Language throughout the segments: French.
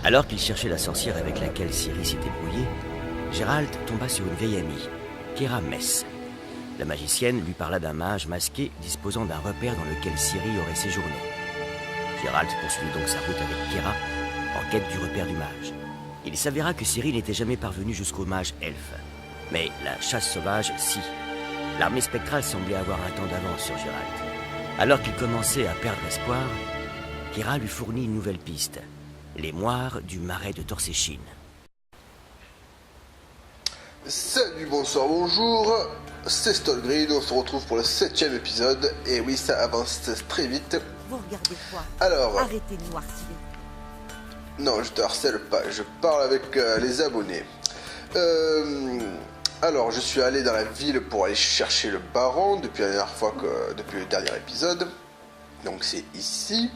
Alors qu'il cherchait la sorcière avec laquelle Ciri s'était brouillée, Gérald tomba sur une vieille amie, Kera Mess. La magicienne lui parla d'un mage masqué disposant d'un repère dans lequel Ciri aurait séjourné. Gérald poursuivit donc sa route avec Kera en quête du repère du mage. Il s'avéra que Ciri n'était jamais parvenue jusqu'au mage elfe. Mais la chasse sauvage, si. L'armée spectrale semblait avoir un temps d'avance sur Gérald. Alors qu'il commençait à perdre espoir, Kera lui fournit une nouvelle piste. Les moires du marais de Torséchine. Salut, bonsoir, bonjour, c'est Stolgrid, on se retrouve pour le 7ème épisode, et oui, ça avance très vite. Vous regardez quoi? Alors, arrêtez de nous harceler. Non, je te harcèle pas, je parle avec les abonnés. Alors, je suis allé dans la ville pour aller chercher le baron depuis la dernière fois, depuis le dernier épisode. Donc c'est ici.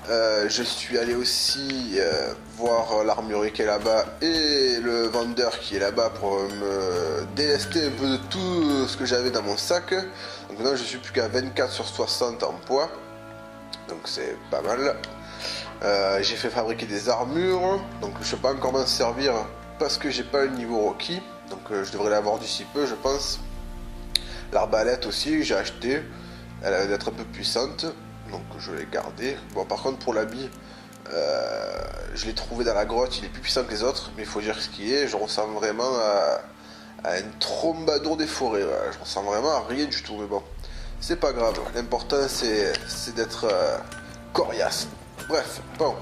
Je suis allé aussi voir l'armurier qui est là-bas et le vendeur qui est là-bas pour me délester un peu de tout ce que j'avais dans mon sac. Donc maintenant je suis plus qu'à 24 sur 60 en poids. Donc c'est pas mal. J'ai fait fabriquer des armures. Donc je ne peux pas encore m'en servir parce que j'ai pas le niveau Rocky. Donc je devrais l'avoir d'ici peu je pense. L'arbalète aussi j'ai acheté. Elle a l'air d'être un peu puissante. Donc je l'ai gardé. Bon par contre pour l'habit, je l'ai trouvé dans la grotte, il est plus puissant que les autres, mais il faut dire ce qui est, je ressemble vraiment à une trombadour des forêts, voilà. Je ressemble vraiment à rien du tout, mais bon, c'est pas grave, l'important c'est d'être coriace. Bref, bon.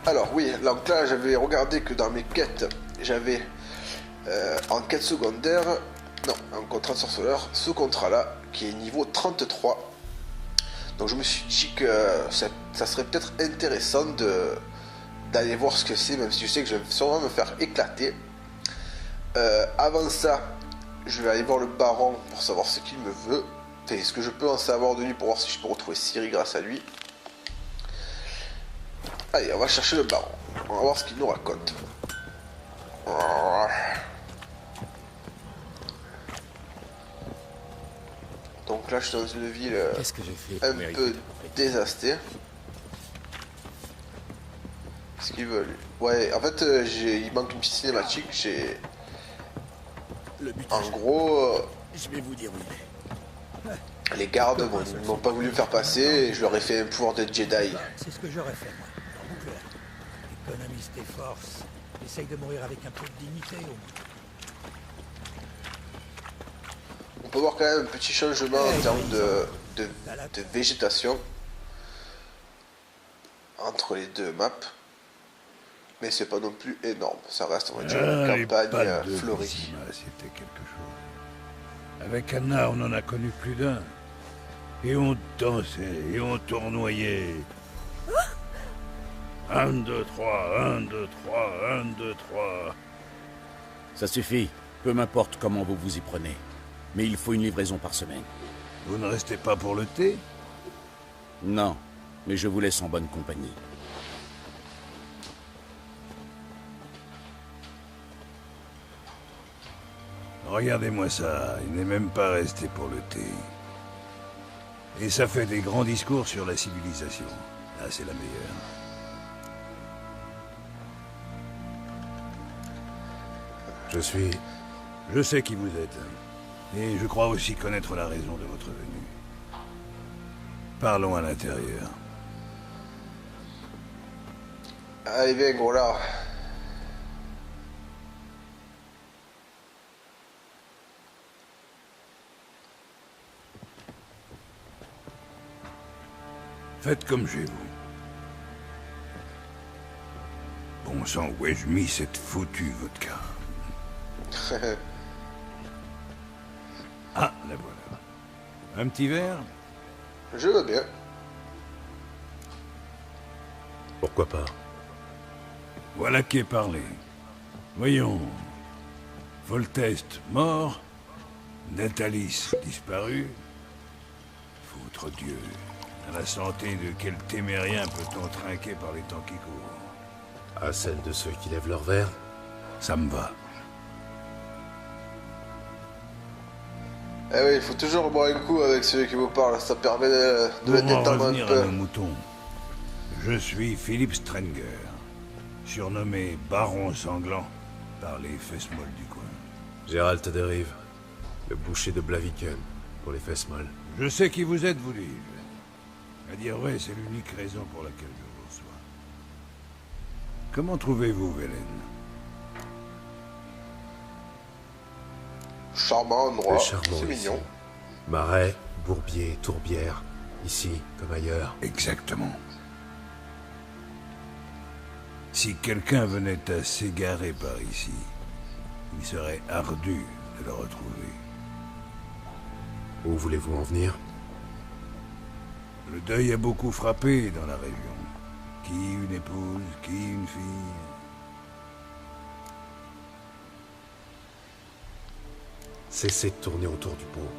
Alors oui, donc là j'avais regardé que dans mes quêtes, j'avais en quête secondaire, non, en contrat de sorceleur, ce contrat là, qui est niveau 33. Donc je me suis dit que ça serait peut-être intéressant d'aller voir ce que c'est, même si je sais que je vais sûrement me faire éclater. Avant ça, je vais aller voir le baron pour savoir ce qu'il me veut. Enfin, ce que je peux en savoir de lui pour voir si je peux retrouver Ciri grâce à lui. Allez, on va chercher le baron. On va voir ce qu'il nous raconte. Donc là je suis dans une ville un peu désastrée. Qu'est-ce qu'il veut lui? Ouais, en fait il manque une petite cinématique. En gros, je vais vous dire où il est. Les gardes n'ont pas voulu me faire passer et je leur ai fait un pouvoir de Jedi. C'est ce que j'aurais fait moi. En clair. Économise tes forces. Essaye de mourir avec un peu de dignité au moins. On peut voir quand même un petit changement en termes de végétation entre les deux maps, mais c'est pas non plus énorme, ça reste on va dire une campagne fleurie. C'était quelque chose. Avec Anna, on en a connu plus d'un. Et on dansait, et on tournoyait. 1, 2, 3, 1, 2, 3, 1, 2, 3. Ça suffit, peu m'importe comment vous vous y prenez. Mais il faut une livraison par semaine. Vous ne restez pas pour le thé? Non, mais je vous laisse en bonne compagnie. Regardez-moi ça, il n'est même pas resté pour le thé. Et ça fait des grands discours sur la civilisation. Ah, c'est la meilleure. Je sais qui vous êtes. Et je crois aussi connaître la raison de votre venue. Parlons à l'intérieur. Allez viens gros là. Faites comme chez vous. Bon sang, où ai-je mis cette foutue vodka? Ah, la voilà. Un petit verre? Je veux bien. Pourquoi pas? Voilà qui est parlé. Voyons. Volteste mort. Natalis disparu. Foutre Dieu. À la santé de quel témérien peut-on trinquer par les temps qui courent? À celle de ceux qui lèvent leur verre? Ça me va. Eh oui, il faut toujours boire un coup avec celui qui vous parle, ça permet de le détendre un peu. À nos moutons. Je suis Philippe Strenger, surnommé Baron Sanglant par les fesses molles du coin. Gérald de Rive, le boucher de Blaviken, pour les fesses molles. Je sais qui vous êtes, vous dis-je. À dire vrai, c'est l'unique raison pour laquelle je vous reçois. Comment trouvez-vous Velen? Charmant endroit, Le charmant c'est ici. mignon. Marais, bourbier, tourbière, ici comme ailleurs. Exactement. Si quelqu'un venait à s'égarer par ici, il serait ardu de le retrouver. Où voulez-vous en venir? Le deuil a beaucoup frappé dans la région. Qui une épouse, qui une fille. Cessez de tourner autour du pot.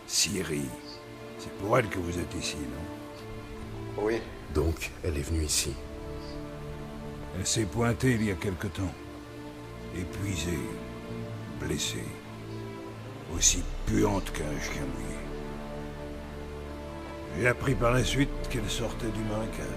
Ciri, c'est pour elle que vous êtes ici, non? Oui. Donc, elle est venue ici. Elle s'est pointée il y a quelque temps. Épuisée, blessée. Aussi puante qu'un chien mouillé. J'ai appris par la suite qu'elle sortait du marécage.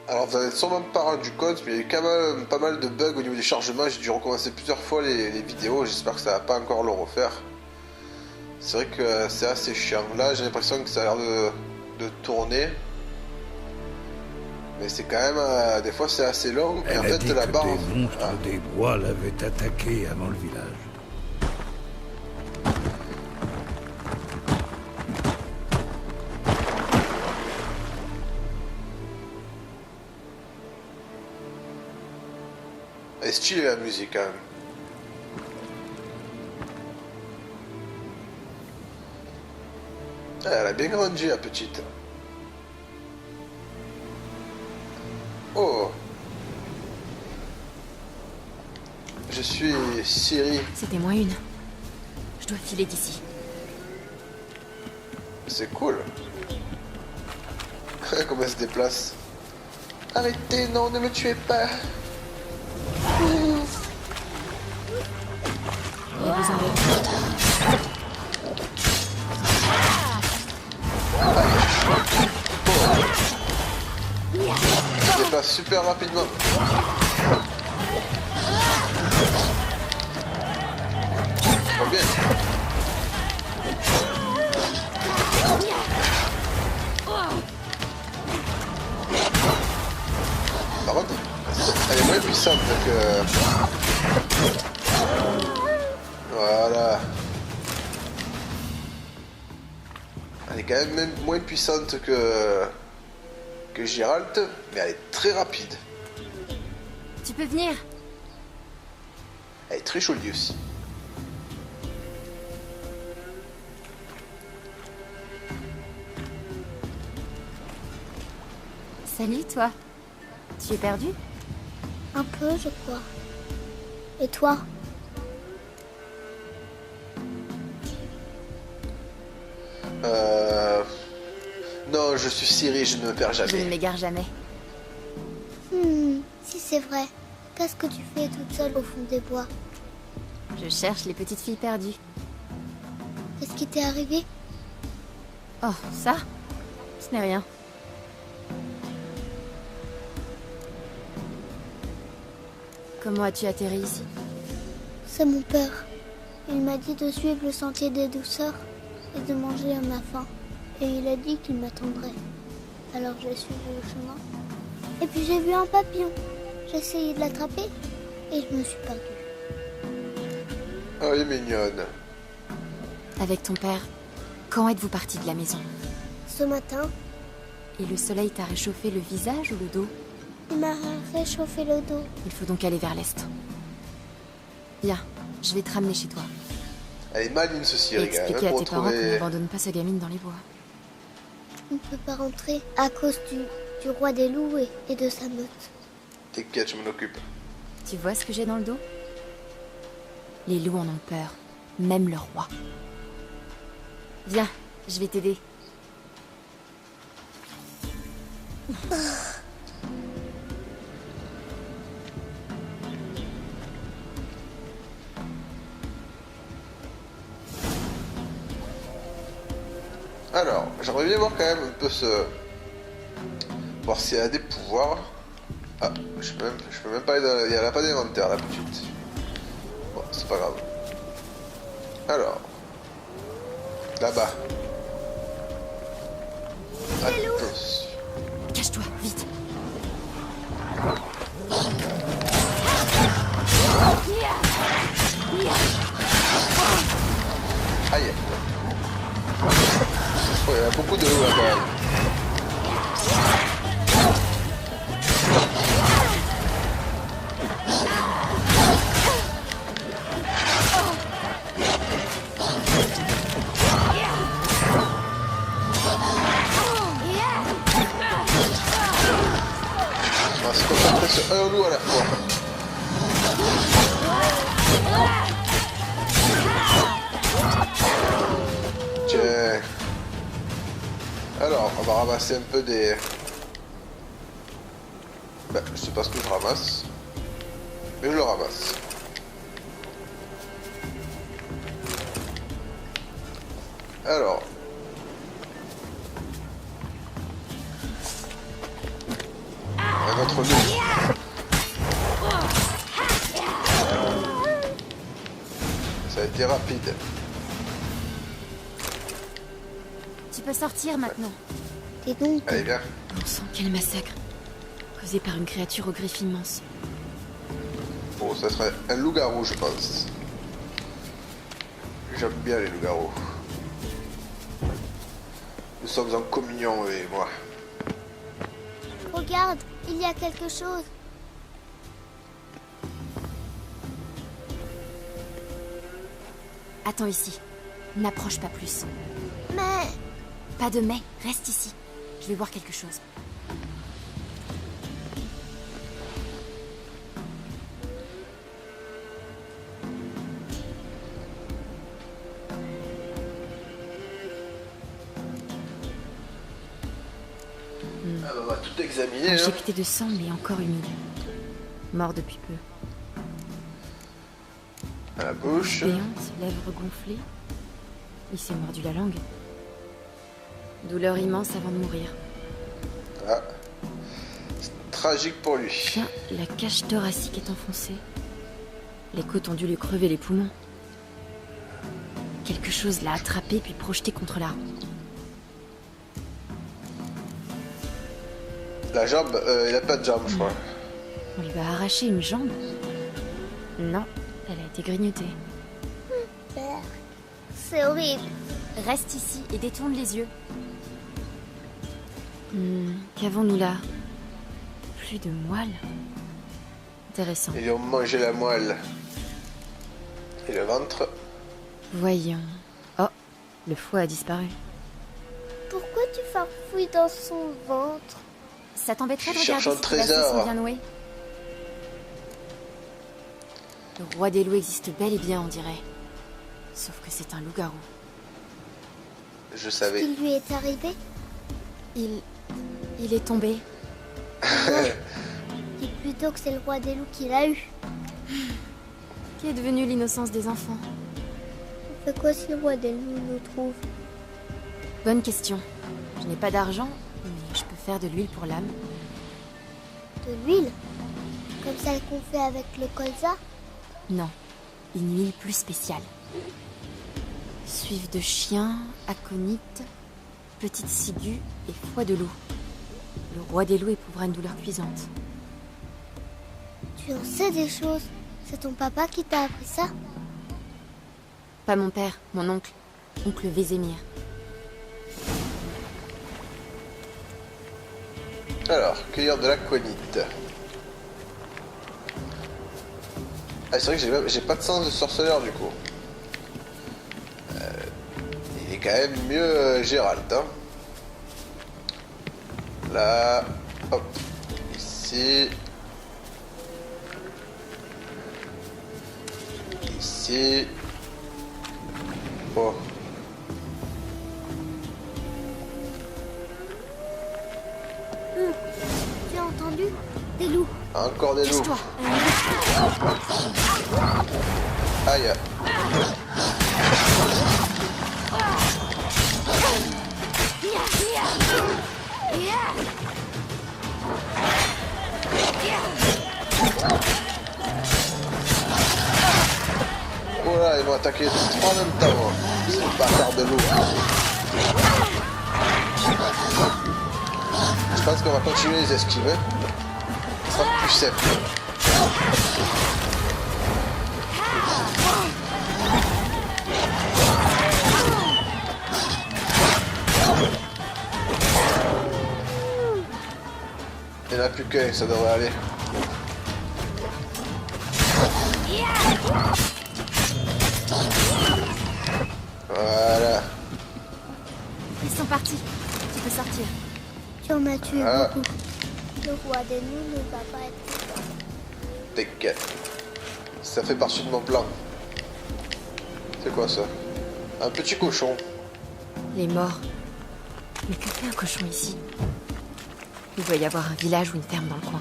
Alors vous n'êtes sûrement pas rendu compte, mais il y a eu quand même pas mal de bugs au niveau du chargement. J'ai dû recommencer plusieurs fois les vidéos. J'espère que ça va pas encore le refaire. C'est vrai que c'est assez chiant. Là j'ai l'impression que ça a l'air de tourner. Mais c'est quand même... des fois c'est assez long. Et Elle en a fait dit la que barre... des monstres Ah. des bois l'avaient attaqué avant le village. Elle est stylée la musique quand même. Ah, elle a bien grandi la petite. Oh. Je suis Ciri. C'était moins une. Je dois filer d'ici. C'est cool. Comment elle se déplace. Arrêtez, non, ne me tuez pas. Il y a besoin d'aide. Elle se déplace super rapidement. Trop bien. Par contre, elle est moins puissante que... Voilà. Elle est quand même moins puissante que Geralt, mais elle est très rapide. Tu peux venir. Elle est très jolie aussi. Salut, toi. Tu es perdu? Un peu, je crois. Et toi? Non, je suis Ciri, je ne me perds Je ne jamais. m'égare jamais. Si c'est vrai, qu'est-ce que tu fais toute seule au fond des bois? Je cherche les petites filles perdues. Qu'est-ce qui t'est arrivé? Oh, ça? Ce n'est rien. Comment as-tu atterri ici? C'est mon père. Il m'a dit de suivre le sentier des douceurs et de manger à ma faim. Et il a dit qu'il m'attendrait. Alors j'ai suivi le chemin. Et puis j'ai vu un papillon. J'ai essayé de l'attraper et je me suis perdue. Oh, elle est mignonne. Avec ton père, quand êtes-vous parti de la maison? Ce matin, Et le soleil t'a réchauffé le visage ou le dos? il m'a réchauffé le dos. Il faut donc aller vers l'est. Viens, je vais te ramener chez toi. Elle est maligne ce Et Ciri, quand même, expliquer à pour tes parents qu'on trouver... n'abandonne pas sa gamine dans les bois. On ne peut pas rentrer à cause du roi des loups et de sa meute. T'inquiète, je m'en occupe. Tu vois ce que j'ai dans le dos? Les loups en ont peur, même le roi. Viens, je vais t'aider. Alors, j'aimerais bien voir quand même un peu ce... Voir si elle a des pouvoirs. Ah, je peux même pas aller dans... Il n'y a pas d'inventaire, la petite. Bon, c'est pas grave. Alors. Là-bas. Attention. Cache-toi, vite. Aïe. Oh, il y a beaucoup de loups là quand même. On va se concentrer sur un loup à la fois. Tiens. Alors, on va ramasser un peu des... Ben, je sais pas ce que je ramasse. Mais je le ramasse. Alors. Un autre loup. Ça a été rapide. Tu peux sortir maintenant. Et donc, Allez, viens. Bon sang, quel massacre. Causé par une créature au griffes immenses. Bon, ça serait un loup-garou, je pense. J'aime bien les loups-garous. Nous sommes en communion, eux et moi. regarde, il y a quelque chose. Attends ici. N'approche pas plus. Mais... Pas de mais, reste ici. Je vais voir quelque chose. Ah bah, on va tout examiner. Hein. Injecté de sang, mais encore humide. Mort depuis peu. À la bouche. Béante, lèvres gonflées. Il s'est mordu la langue. Douleur immense avant de mourir. Ah. C'est tragique pour lui. Tiens, la cage thoracique est enfoncée. Les côtes ont dû lui crever les poumons. Quelque chose l'a attrapé puis projeté contre l'arbre. La jambe, il a pas de jambe, je crois. On lui a arraché une jambe. Non, elle a été grignotée. Père, c'est horrible. Reste ici et détourne les yeux. Qu'avons-nous là? Plus de moelle. Intéressant. Ils lui ont mangé la moelle. Et le ventre. Voyons. Oh, le foie a disparu. Pourquoi tu farfouilles dans son ventre? Ça t'embêterait de Je regarder cherche un si tes lacets trésor. sont bien noués? Le roi des loups existe bel et bien, on dirait. Sauf que c'est un loup-garou. Je savais. Il lui est arrivé? Il est tombé. Dis plutôt que c'est le roi des loups qui l'a eu. Qu'est devenue l'innocence des enfants? On fait quoi si le roi des loups nous trouve? Bonne question. Je n'ai pas d'argent, mais je peux faire de l'huile pour l'âme. De l'huile? Comme celle qu'on fait avec le colza? Non, une huile plus spéciale. Suive de chien, aconite, petite ciguë et foie de loup. Le roi des loups éprouvera une douleur cuisante. Tu en sais des choses. C'est ton papa qui t'a appris ça? Pas mon père, mon oncle. Oncle Vézémir. Alors, cueillir de l'aquanite. Ah, c'est vrai que j'ai pas de sens de sorceleur du coup. Il est quand même mieux Gérald. Hein. Là, hop, ici. Ici. Oh. entendu? Des loups. Encore des loups. Cache-toi. Aïe. Oh là, ils vont attaquer trois en même temps. C'est pas bâtard de loup. Je pense qu'on va continuer les esquiver. Ce sera plus simple. Il n'y en a plus qu'un, ça devrait aller. Voilà. Ils sont partis. Tu peux sortir. Tu en as tué Ah. beaucoup. Le roi des loups ne va pas être content. T'inquiète. Ça fait partie de mon plan. C'est quoi ça? Un petit cochon. Les morts. Mais que fait un cochon ici? Il doit y avoir un village ou une ferme dans le coin.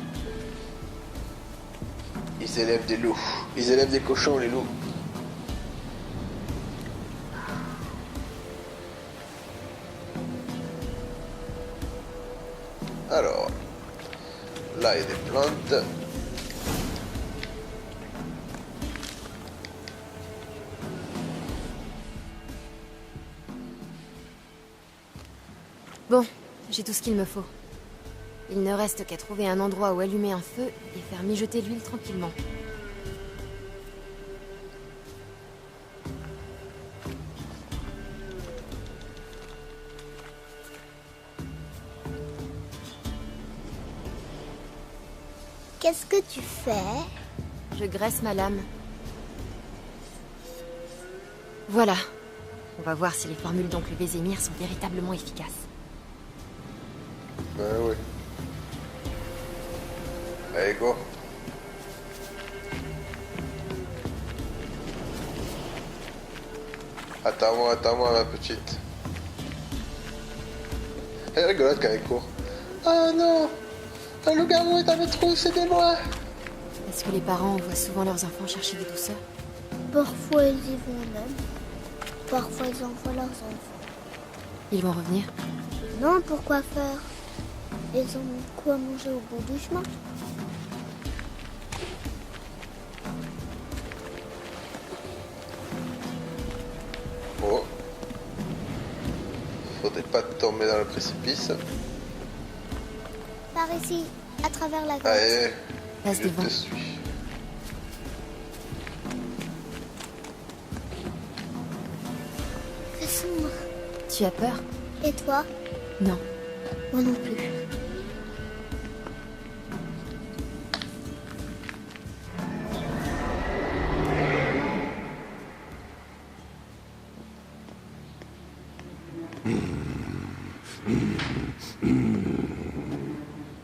Ils élèvent des loups. Ils élèvent des cochons, les loups. Alors, là il y a des plantes. Bon, j'ai tout ce qu'il me faut. Il ne reste qu'à trouver un endroit où allumer un feu et faire mijoter l'huile tranquillement. Qu'est-ce que tu fais? Je graisse ma lame. Voilà. On va voir si les formules d'oncle Vézémir sont véritablement efficaces. Oui. Allez, go. Attends-moi, ma petite. Elle rigolote quand elle court. Oh non! Un loup-garou est dans le trou, aidez-moi! Est-ce que les parents envoient souvent leurs enfants chercher des douceurs? Parfois ils y vont même. Parfois ils envoient leurs enfants. Ils vont revenir? Non, pourquoi faire? Ils ont quoi manger au bout du chemin? Oh. Faudrait pas tomber dans le précipice. Par ici, à travers la grotte. Allez, Passe je devant. te suis. C'est sombre. Tu as peur? Et toi? Non. Moi non plus.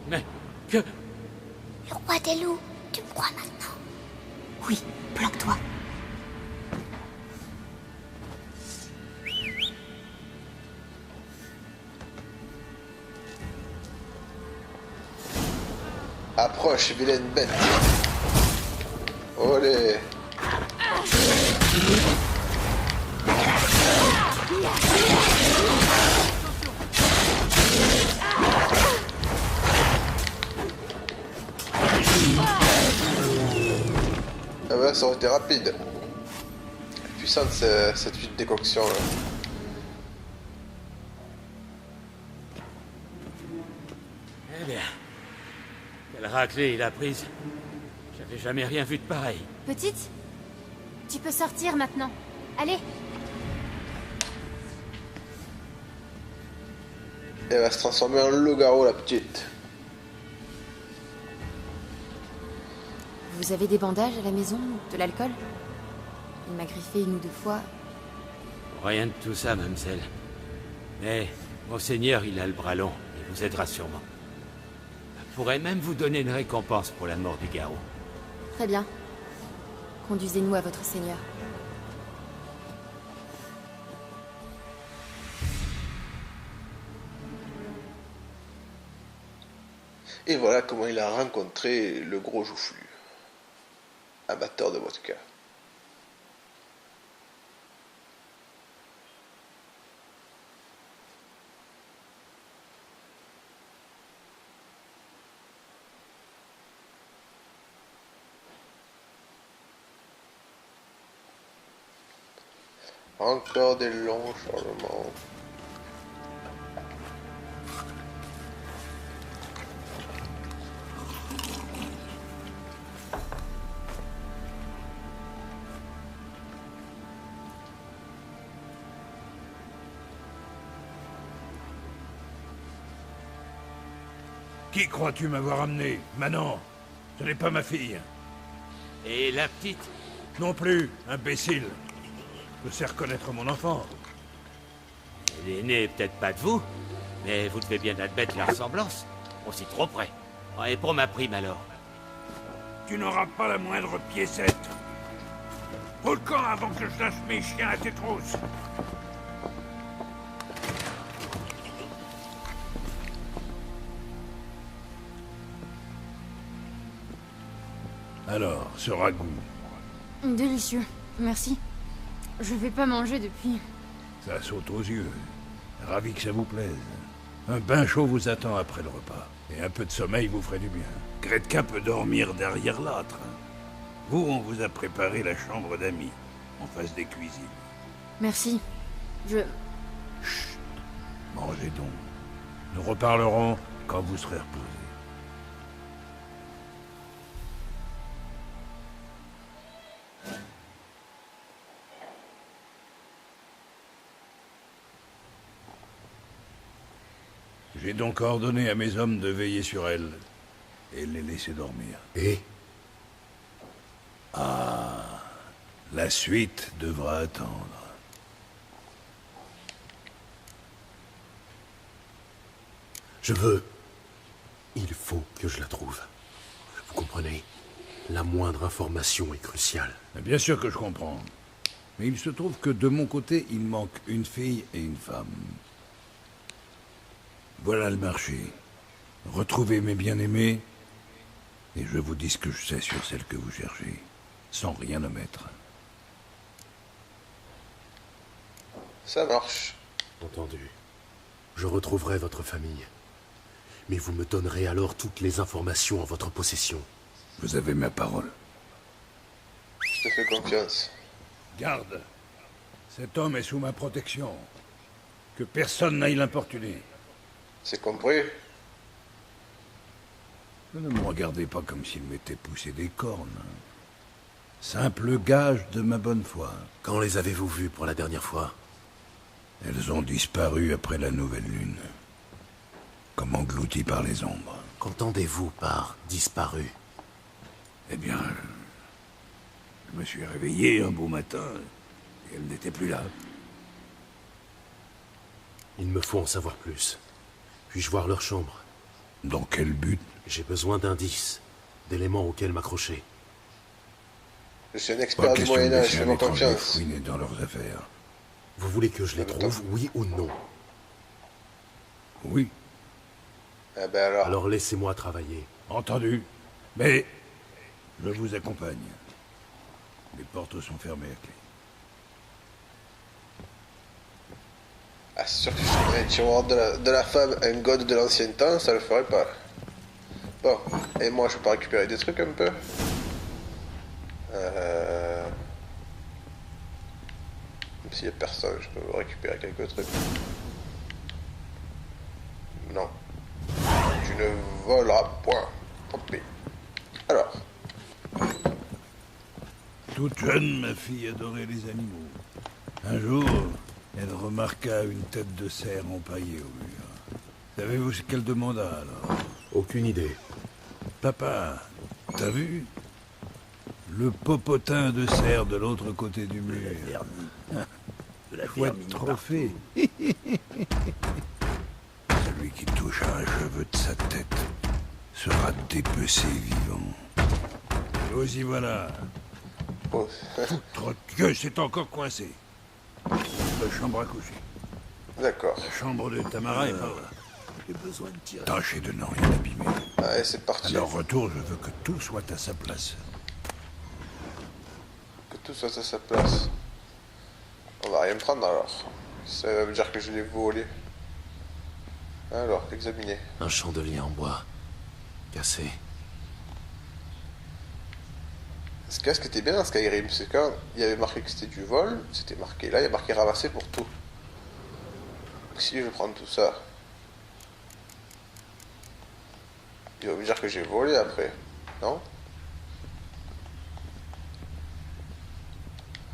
Mais que... Le roi des loups, tu me crois maintenant? Oui, planque-toi. Approche, vilaine bête. Olé. Ah bah ça aurait été rapide. Puissante cette huile de décoction là. Eh bien... Quelle raclée il a prise. J'avais jamais rien vu de pareil. Petite? Tu peux sortir maintenant. Allez. Elle va se transformer en loup-garou la petite. Vous avez des bandages à la maison? De l'alcool? Il m'a griffé une ou deux fois. Rien de tout ça, mademoiselle. Mais Monseigneur, il a le bras long. Il vous aidera sûrement. Je pourrais même vous donner une récompense pour la mort du garrot. Très bien. Conduisez-nous à votre seigneur. Et voilà comment il a rencontré le gros joufflu, amateur de vodka. Encore des longs changements. Qui crois-tu m'avoir amené? Manon, ce n'est pas ma fille. Et la petite? Non plus, imbécile. Je sais reconnaître mon enfant. Elle est née peut-être pas de vous, mais vous devez bien admettre la ressemblance. Aussi trop près. Et pour ma prime alors? Tu n'auras pas la moindre piécette. Au camp avant que je lâche mes chiens à tes trousses. Alors, ce ragoût. Délicieux, merci. Je vais pas manger depuis. Ça saute aux yeux. Ravi que ça vous plaise. Un bain chaud vous attend après le repas. Et un peu de sommeil vous ferait du bien. Gretka peut dormir derrière l'âtre. Vous, on vous a préparé la chambre d'amis, en face des cuisines. Merci. Je... Chut. Mangez donc. Nous reparlerons quand vous serez reposés. J'ai donc ordonné à mes hommes de veiller sur elle et les laisser dormir. Et La suite devra attendre. je veux... Il faut que je la trouve. Vous comprenez? La moindre information est cruciale. Bien sûr que je comprends. Mais il se trouve que de mon côté, il manque une fille et une femme. Voilà le marché. Retrouvez mes bien-aimés, et je vous dis ce que je sais sur celle que vous cherchez, sans rien omettre. Ça marche. Entendu. Je retrouverai votre famille. Mais vous me donnerez alors toutes les informations en votre possession. Vous avez ma parole. Je te fais confiance. Garde. Cet homme est sous ma protection. Que personne n'aille l'importuner. C'est compris? Ne me regardez pas comme s'il m'était poussé des cornes. Simple gage de ma bonne foi. Quand les avez-vous vus pour la dernière fois? Elles ont disparu après la nouvelle lune. Comme englouties par les ombres. Qu'entendez-vous par disparu? Eh bien, je me suis réveillé un beau matin et elles n'étaient plus là. Il me faut en savoir plus. Puis-je voir leur chambre? Dans quel but? J'ai besoin d'indices, d'éléments auxquels m'accrocher. Je suis un Pas expert du question de Moyen-Âge, laisser un fais-moi étranger confiance. fouiner dans leurs affaires. Vous voulez que je les trouve, oui ou non? Oui, Ah ben alors. Alors laissez-moi travailler. entendu. Mais je vous accompagne. Les portes sont fermées à clé. Ah, c'est sûr que si je un tiroir de la femme, un god de l'ancien temps, ça le ferait pas. Bon, et moi je peux récupérer des trucs un peu. Même s'il y a personne, je peux récupérer quelques trucs. Non. Tu ne voleras point. Tant pis. Alors. Toute jeune, ma fille adorait les animaux. Un jour, elle remarqua une tête de cerf empaillée au mur. Savez-vous ce qu'elle demanda alors? Aucune idée. Papa, t'as vu? Le popotin de cerf de l'autre côté du mur. Chouette trophée. Celui qui touche à un cheveu de sa tête sera dépecé vivant. Et aussi voilà. Oh. Trop de queue, c'est encore coincé. La chambre à coucher. D'accord. La chambre de Tamara est par là. J'ai besoin de tirer. Tâchez de n'en rien abîmer. Ah, Allez, c'est À parti. leur retour, je veux que tout soit à sa place. Que tout soit à sa place. On va rien prendre alors. Ça va me dire que je l'ai volé. Alors, examiner. Un chandelier en bois. Cassé. Ce casque était bien dans Skyrim, c'est quand il y avait marqué que c'était du vol, c'était marqué là, il y a marqué ramasser pour tout. Donc si je prends tout ça, il va me dire que j'ai volé après, non?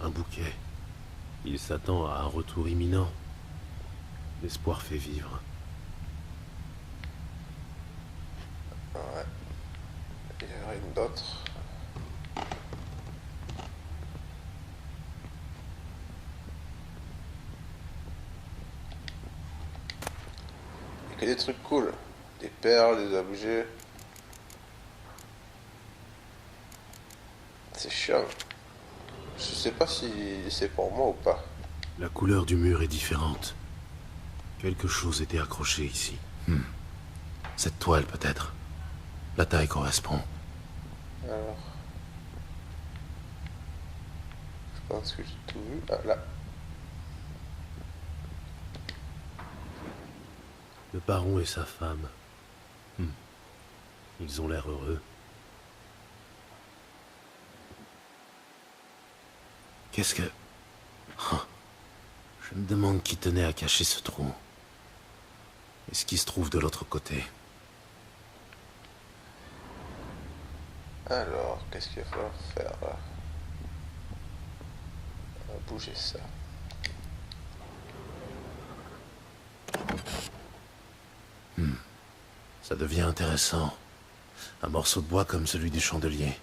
Un bouquet. Il s'attend à un retour imminent. L'espoir fait vivre. Ouais. Il y a rien d'autre. Il y a que des trucs cool. Des perles, des objets. C'est chiant. Je sais pas si c'est pour moi ou pas. La couleur du mur est différente. Quelque chose était accroché ici. Cette toile peut-être. La taille correspond. Alors. Je pense que j'ai tout vu. Ah là. Le baron et sa femme. Ils ont l'air heureux. Qu'est-ce que... Je me demande qui tenait à cacher ce trou. Et ce qui se trouve de l'autre côté. Alors, qu'est-ce qu'il va falloir faire là? On va bouger ça. Ça devient intéressant. Un morceau de bois comme celui du chandelier.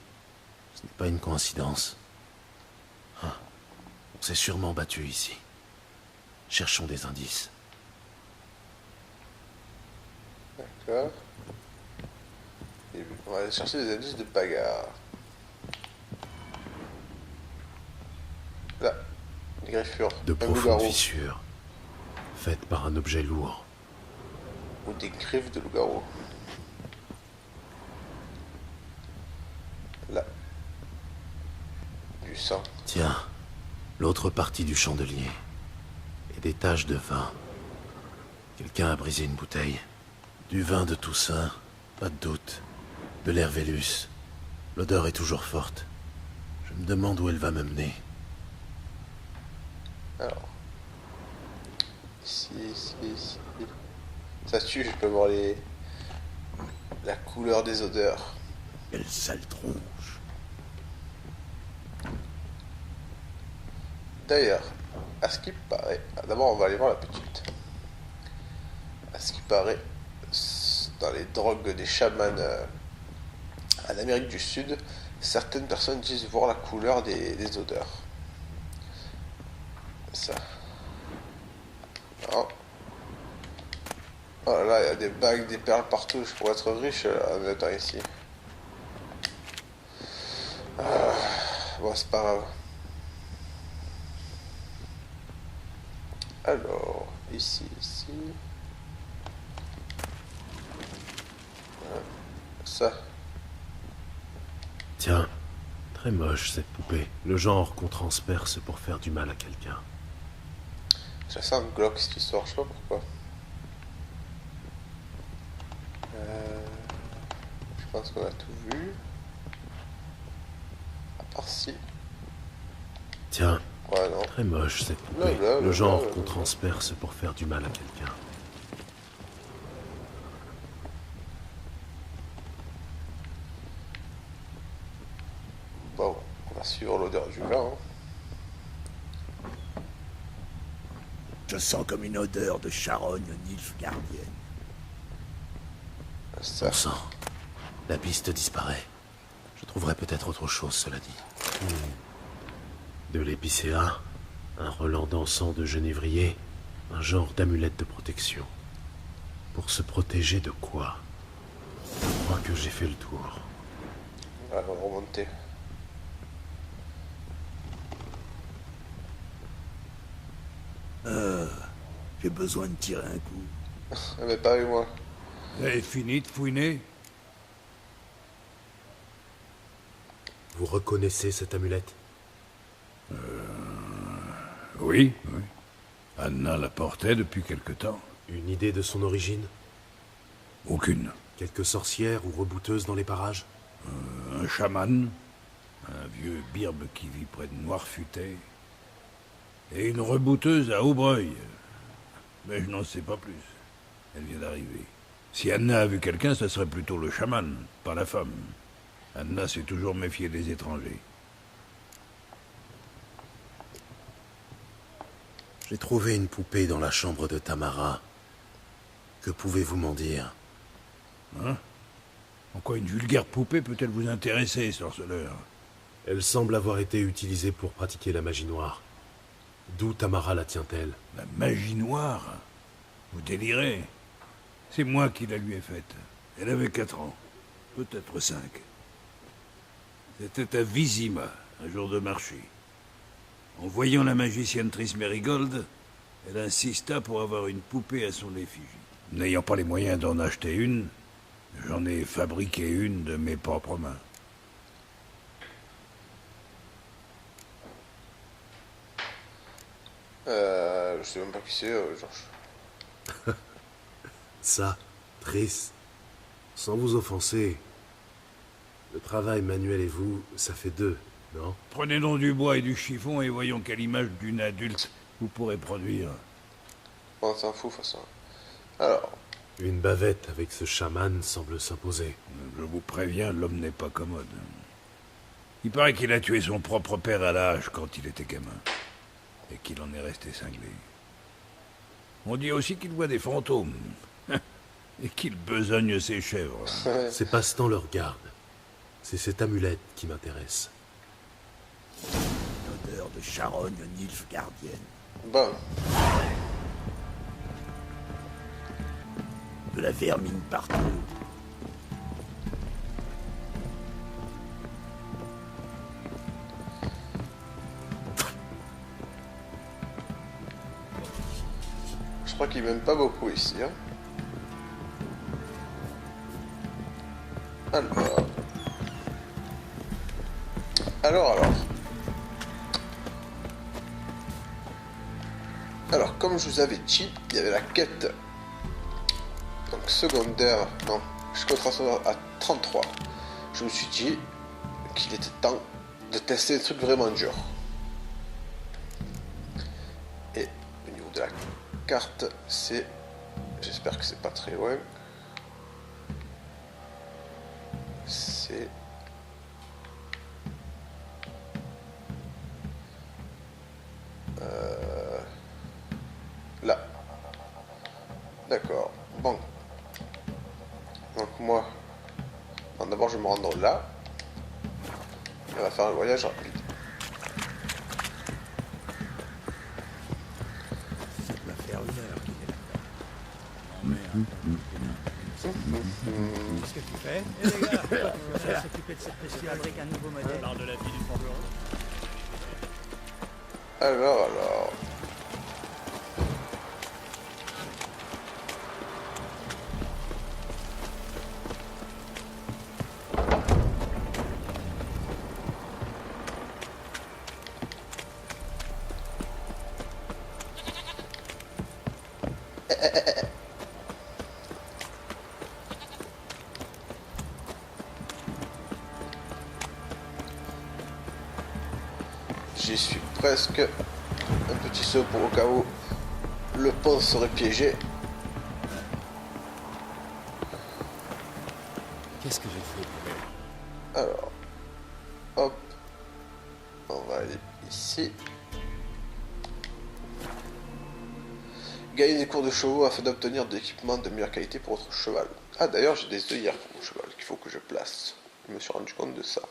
Ce n'est pas une coïncidence. On s'est sûrement battu ici. Cherchons des indices. D'accord. Et on va aller chercher des indices de bagarre. Là, des griffures. De un profondes loup-garou. fissures. Faites par un objet lourd. Ou des griffes de loup-garou. Là. Du sang. Tiens, l'autre partie du chandelier. Et des taches de vin. Quelqu'un a brisé une bouteille. Du vin de Toussaint, pas de doute. De l'Hervélus. L'odeur est toujours forte. Je me demande où elle va me mener. Alors. Ici. Ça tue, je peux voir la couleur des odeurs. Quelle sale tronche. D'ailleurs, à ce qui paraît... D'abord, on va aller voir la petite. À ce qui paraît, dans les drogues des chamans en Amérique du Sud, certaines personnes disent voir la couleur des odeurs. Ça. Non. Oh là là, il y a des bagues, des perles partout. Je pourrais être riche en étant ici. Bon, c'est pas grave. Alors, ici. Voilà. Ça. Tiens, très moche cette poupée. Le genre qu'on transperce pour faire du mal à quelqu'un. Ça sent un Glock cette histoire, je sais pas pourquoi. Je pense qu'on a tout vu. À part si. Tiens, Ouais, non. très moche cette poupée. Le genre qu'on transperce pour faire du mal à quelqu'un. Bon, on va suivre l'odeur du vin. Je sens comme une odeur de charogne nilfgaardienne. Ça. Bon sang, la piste disparaît. Je trouverai peut-être autre chose, cela dit. De l'épicéa, un relent d'encens de genévrier, un genre d'amulette de protection. Pour se protéger de quoi? Je crois que j'ai fait le tour. Ouais, on va remonter. J'ai besoin de tirer un coup. Mais pas avec moi. Vous avez fini de fouiner? Vous reconnaissez cette amulette? Oui, oui. Anna la portait depuis quelque temps. Une idée de son origine? Aucune. Quelques sorcières ou rebouteuses dans les parages? Un chaman, un vieux birbe qui vit près de Noirfutet, et une rebouteuse à Aubreuil. Mais je n'en sais pas plus. Elle vient d'arriver. Si Anna a vu quelqu'un, ce serait plutôt le chaman, pas la femme. Anna s'est toujours méfiée des étrangers. J'ai trouvé une poupée dans la chambre de Tamara. Que pouvez-vous m'en dire? Hein? En quoi une vulgaire poupée peut-elle vous intéresser, sorceleur? Elle semble avoir été utilisée pour pratiquer la magie noire. D'où Tamara la tient-elle? La magie noire? Vous délirez. C'est moi qui la lui ai faite. Elle avait 4 ans. Peut-être 5. C'était à Vizima, un jour de marché. En voyant la magicienne Triss Merigold, elle insista pour avoir une poupée à son effigie. N'ayant pas les moyens d'en acheter une, j'en ai fabriqué une de mes propres mains. Je sais même pas qui c'est, Georges. Ça, Triss, sans vous offenser, le travail manuel et vous, ça fait 2, non? Prenez donc du bois et du chiffon et voyons quelle image d'une adulte vous pourrez produire. On s'en fout, de toute façon. Alors, Une bavette avec ce chaman semble s'imposer. Je vous préviens, l'homme n'est pas commode. Il paraît qu'il a tué son propre père à la hache quand il était gamin. Et qu'il en est resté cinglé. On dit aussi qu'il voit des fantômes. Et qu'il besogne ses chèvres. Ces passe-temps le regardent. C'est cette amulette qui m'intéresse. Une odeur de charogne nilfgaardienne. bon. De la vermine partout. Je crois qu'il m'aime pas beaucoup ici. Hein. Alors, comme je vous avais dit, il y avait la quête. Donc, secondaire. Non, je suis à 33. Je me suis dit qu'il était temps de tester des trucs vraiment durs. Et au niveau de la carte, c'est... J'espère que c'est pas très loin. C'est... Là. D'accord. Bon. Donc moi... Bon, d'abord je vais me rendre là. Et on va faire un voyage rapide. Ça doit faire 1 heure qu'il est là. Qu'est-ce que tu fais? Eh les gars, pourquoi tu veux s'occuper de cette bestiole? Fabrique un nouveau modèle. Parle de la vie du forgeron. Alors... J'y suis presque. Un petit saut pour au cas où le pont serait piégé. Qu'est-ce que j'ai fait? Alors, hop, on va aller ici. Gagner des cours de chevaux afin d'obtenir de l'équipement de meilleure qualité pour votre cheval. Ah d'ailleurs j'ai des œillères pour mon cheval qu'il faut que je place. Je me suis rendu compte de ça.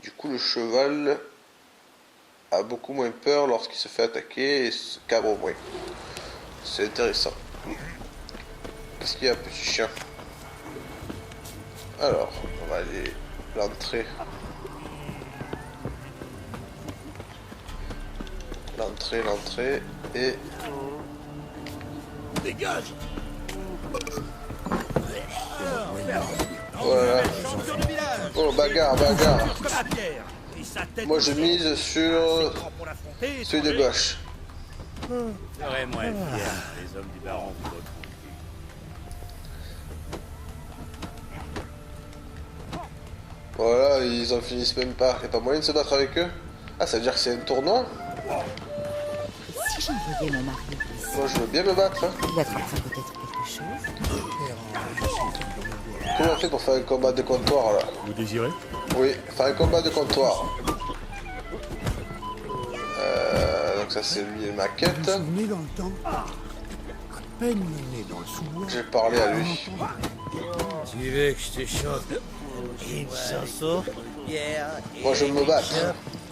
Du coup le cheval a beaucoup moins peur lorsqu'il se fait attaquer et se cabre moins. C'est intéressant. Qu'est-ce qu'il y a, petit chien? Alors, on va aller l'entrée. L'entrée et... Dégage! Voilà. Oh attention, bagarre, bagarre. Comme la pierre. Et sa tête Moi je mise sur pour l'affronter. celui de gauche. Serais moins fier, les hommes du baron vous l'autre. Voilà, ils en finissent même pas. Y'a pas moyen de se battre avec eux? Ah, ça veut dire que c'est un tournoi? Si j'envoyais mon mari ici, Moi je veux bien me battre. Hein. il attraperait peut-être quelque chose. Comment on fait pour faire un combat de comptoir là? Vous désirez? Oui, faire un combat de comptoir. Donc ça c'est lui et ma quête. Vous vous souvenez dans le temps? À peine mené dans le sous-bois. J'ai parlé à lui. Tu veux que je te chante une chanson? Moi je veux me battre.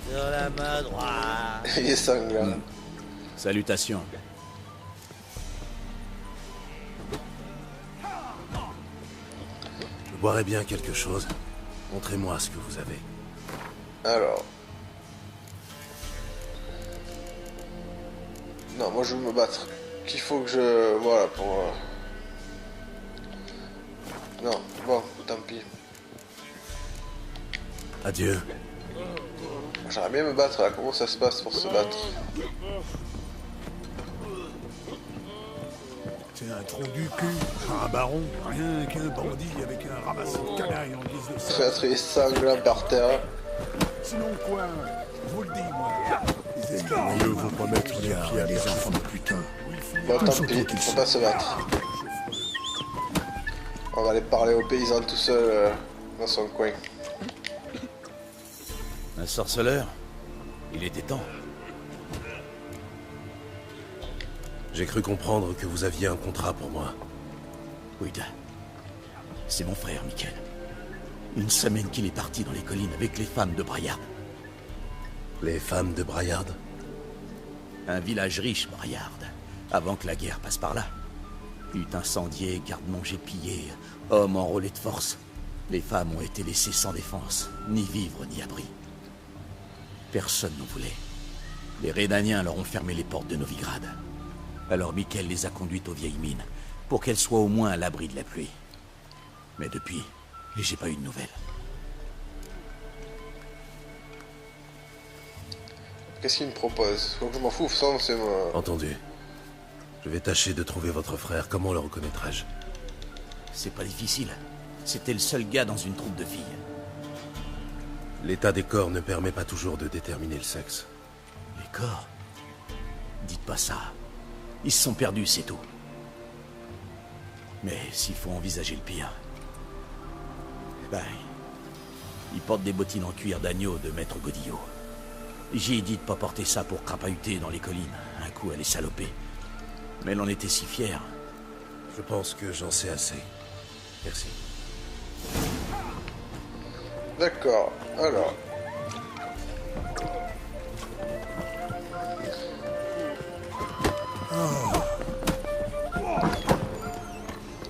Sur la main droite. Il est sanglant. Salutations. Je boirais bien quelque chose. Montrez-moi ce que vous avez. Alors. Non, moi je veux me battre. Qu'il faut que je... Voilà, pour... Non, bon, tant pis. Adieu. J'aimerais bien me battre là, comment ça se passe pour se battre? C'est un trou du cul, un baron, rien qu'un bandit avec un ramassis de canailles en guise de sang. Traître et sanglant par terre. Sinon quoi? Je vous le dis, moi. Mieux vaut pas mettre les pieds à des des enfants de putain. Bon, tant pis, faut pas se battre. On va aller parler aux paysans tout seul dans son coin. Un sorceleur? Il était temps. J'ai cru comprendre que vous aviez un contrat pour moi. Oui, c'est mon frère, Michael. Une semaine qu'il est parti dans les collines avec les femmes de Braillard. Les femmes de Braillard? Un village riche, Braillard, avant que la guerre passe par là. Hutte incendiée, garde-manger pillé, hommes enrôlés de force. Les femmes ont été laissées sans défense, ni vivre ni abri. Personne n'en voulait. Les Rédaniens leur ont fermé les portes de Novigrad. Alors Michael les a conduites aux vieilles mines, pour qu'elles soient au moins à l'abri de la pluie. Mais depuis, j'ai pas eu de nouvelles. Qu'est-ce qu'il me propose? Faut que je m'en fous, ça c'est moi. Entendu. Je vais tâcher de trouver votre frère. Comment le reconnaîtrai-je? C'est pas difficile. C'était le seul gars dans une troupe de filles. L'état des corps ne permet pas toujours de déterminer le sexe. Les corps? Dites pas ça. Ils se sont perdus, c'est tout. Mais s'il faut envisager le pire... Ben... Ils portent des bottines en cuir d'agneau de maître Godillot. J'ai dit de pas porter ça pour crapahuter dans les collines. Un coup, elle est salopée. Mais elle en était si fière. Je pense que j'en sais assez. Merci. D'accord, alors.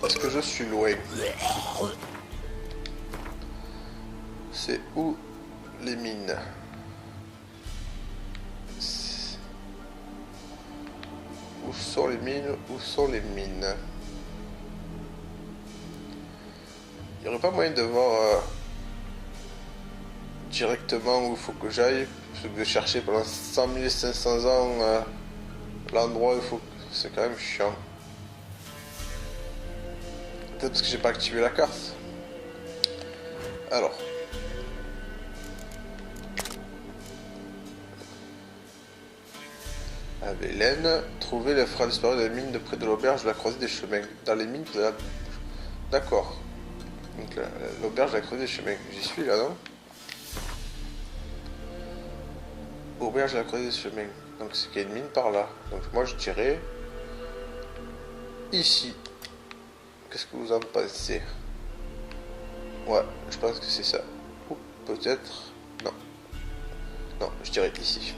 Est-ce que je suis loin? C'est où les mines? Où sont les mines? Où sont les mines? Il n'y aurait pas moyen de voir directement où il faut que j'aille, plutôt que de chercher pendant 100 500 ans l'endroit où il faut... C'est quand même chiant. Peut-être parce que j'ai pas activé la carte. Alors. À Vélène, trouver les frères disparus dans les mines de près de l'auberge de la croisée des chemins. Dans les mines, vous avez... D'accord. Donc l'auberge de la croisée des chemins. J'y suis là, non? Auberge de la croisée des chemins. Donc c'est qu'il y a une mine par là. Donc moi je dirais... Ici. Qu'est-ce que vous en pensez? Ouais, je pense que c'est ça. Ou peut-être... Non. Non, je dirais ici.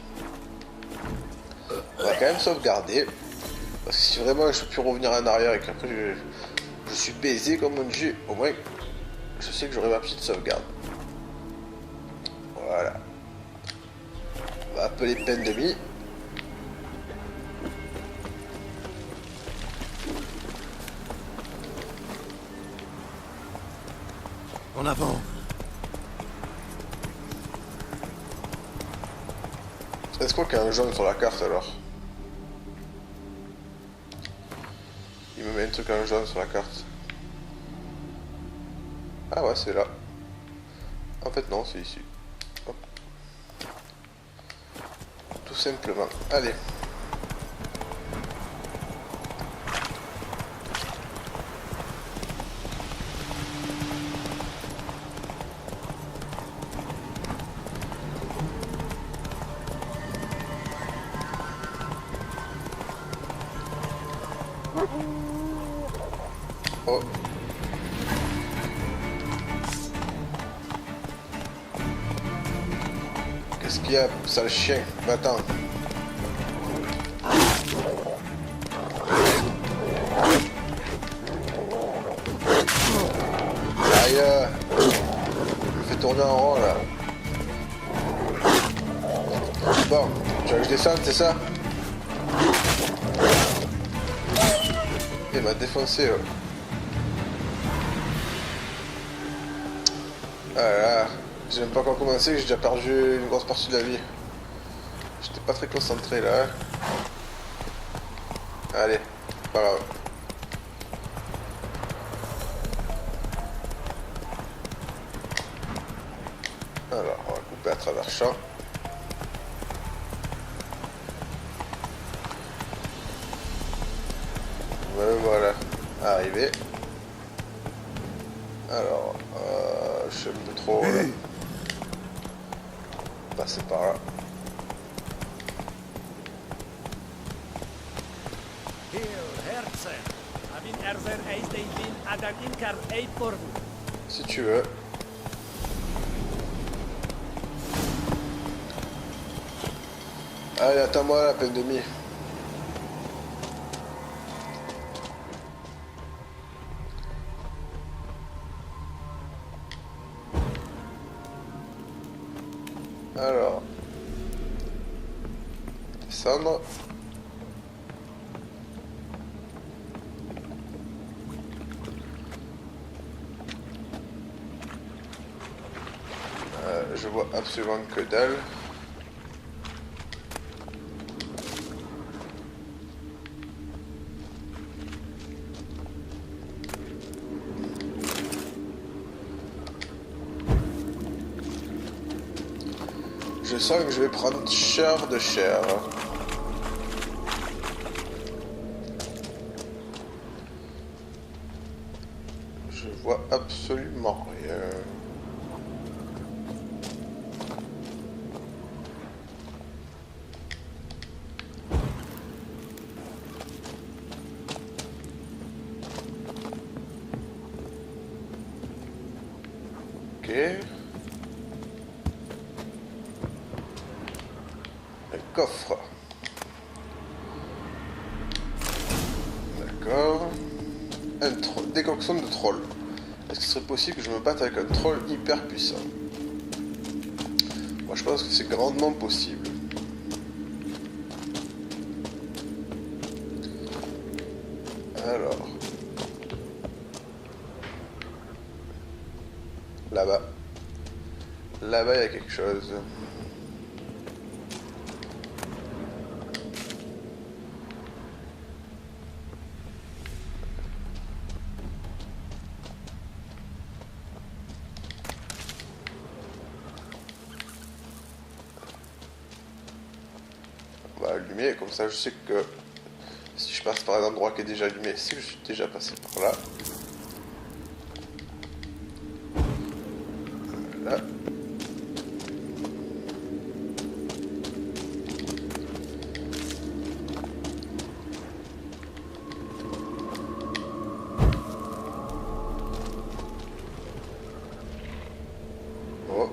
On va quand même sauvegarder. Parce que si vraiment je peux plus revenir en arrière et qu'après je suis baisé comme on dit, au moins je sais que j'aurai ma petite sauvegarde. Voilà. On va appeler peine de mie. En avant! Est-ce qu'il y a un jaune sur la carte alors? Il me met un truc en jaune sur la carte. Ah ouais, c'est là. En fait non, c'est ici. Hop. Tout simplement. Allez. Oh. Qu'est-ce qu'il y a, sale chien? Va-t'en. Aïe. Il me fait tourner en rond là. Bon, tu veux que je descende, c'est ça? Il m'a défoncé. Voilà, j'ai même pas encore commencé, j'ai déjà perdu une grosse partie de la vie. J'étais pas très concentré là. Allez, pas grave. Alors, on va couper à travers champ. Voilà, arrivé. Alors, je suis un peu trop là. Passer par là. Si tu veux. Allez, attends-moi la peine de mie. Alors, descendre. Je vois absolument que dalle. Je sens que je vais prendre cher de cher. Je vois absolument rien. Ok. Coffre. D'accord. Décoction de troll. Est-ce que ce serait possible que je me batte avec un troll hyper puissant? Moi je pense que c'est grandement possible. Alors. Là-bas. Là-bas il y a quelque chose. On va allumer, comme ça je sais que si je passe par un endroit qui est déjà allumé, c'est que je suis déjà passé par là. Voilà. Oh.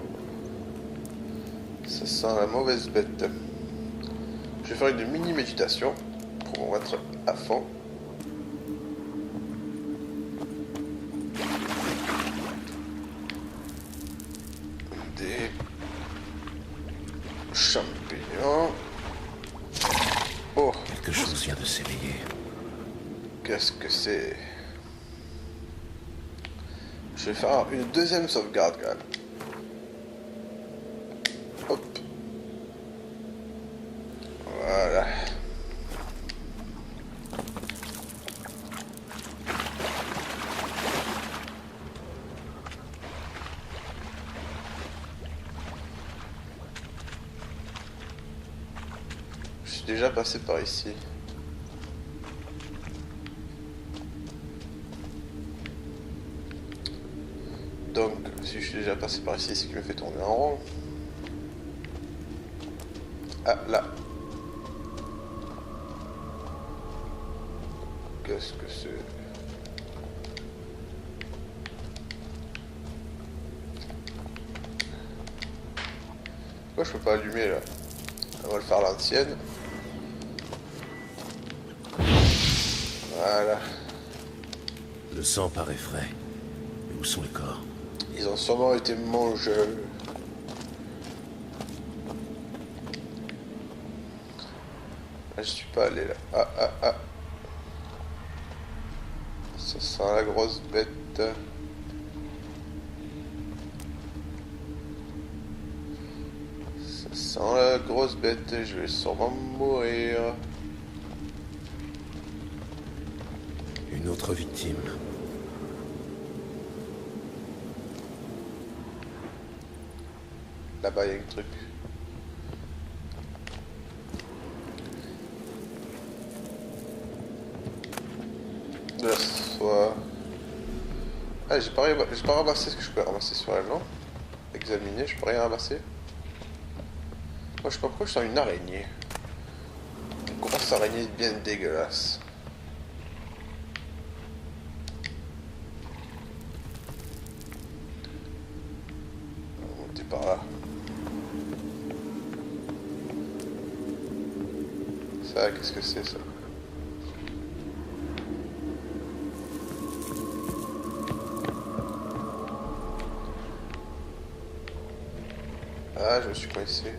Ça sent la mauvaise bête. Je vais faire une mini méditation pour me mettre à fond. Des champignons. Oh, quelque chose vient de s'éveiller. Qu'est-ce que c'est? Je vais faire une deuxième sauvegarde quand même. Hop. déjà passé par ici. Donc, si je suis déjà passé par ici, c'est qu'il me fait tourner en rond. Ah, là. Qu'est-ce que c'est? Pourquoi je peux pas allumer là? On va le faire à l'ancienne. Voilà. Le sang paraît frais. Mais où sont les corps? Ils ont sûrement été mangés. Ah, je suis pas allé là. Ah, ah, ah. Ça sent la grosse bête. Ça sent la grosse bête. Je vais sûrement mourir. Une autre victime. Là-bas, il y a un truc. De la soie. Ah, j'ai pas ramassé ce que je peux ramasser sur elle, non? Examiner, je peux rien ramasser. Moi, je sais pas pourquoi je sens une araignée. Une grosse araignée bien dégueulasse. On va monter par là. Ça, qu'est-ce que c'est ça? Ah, je me suis coincé.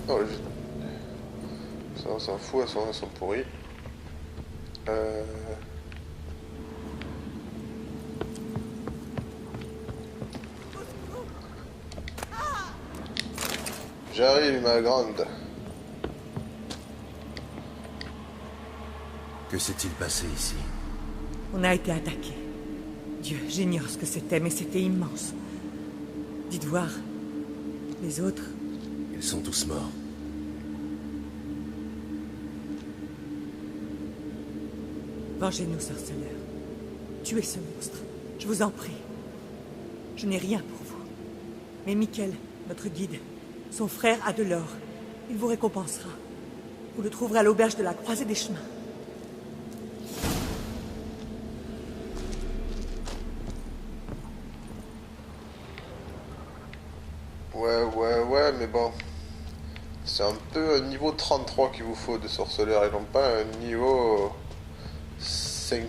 Oh, ça, on s'en fout, elles sont pourries. J'arrive, ma grande. Que s'est-il passé ici? On a été attaqué. Dieu, j'ignore ce que c'était, mais c'était immense. Dites voir. Les autres... Ils sont tous morts. Vengez-nous, sorceleur. Tuez ce monstre. Je vous en prie. Je n'ai rien pour vous. Mais Michael, notre guide, son frère a de l'or. Il vous récompensera. Vous le trouverez à l'auberge de la Croisée des Chemins. Ouais, mais bon. C'est un peu un niveau 33 qu'il vous faut de sorceleur et non pas un niveau 5.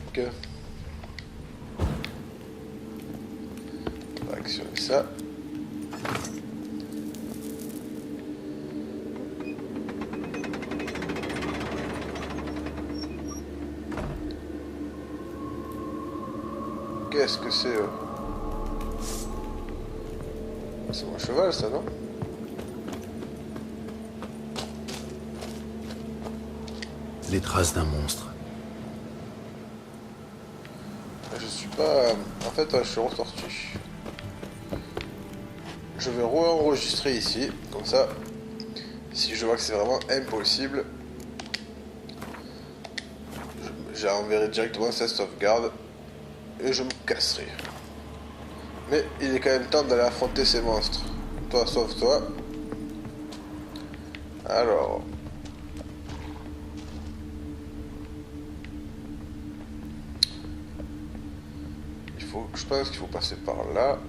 On va actionner ça. Qu'est-ce que c'est C'est mon cheval, ça, non? Les traces d'un monstre. Je suis pas... En fait, je suis en tortue. Je vais re-enregistrer ici, comme ça. Si je vois que c'est vraiment impossible, j'enverrai directement cette sauvegarde et je me casserai. Mais il est quand même temps d'aller affronter ces monstres. Toi, sauve-toi. Alors... Je pense qu'il faut passer par là.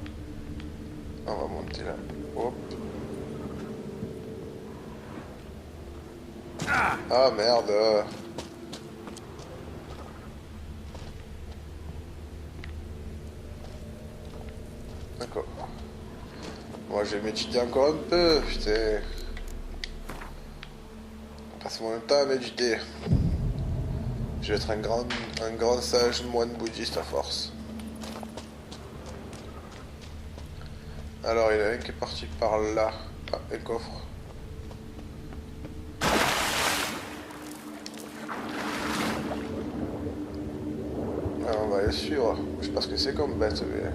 On va monter là. Hop. Ah merde. D'accord. Moi je vais méditer encore un peu, putain. Passe mon temps à méditer. Je vais être un grand sage moine bouddhiste à force. Alors, il y en a un qui est parti par là. Ah, un coffre. Ah, on va aller suivre. Je sais pas ce que c'est comme bête, mais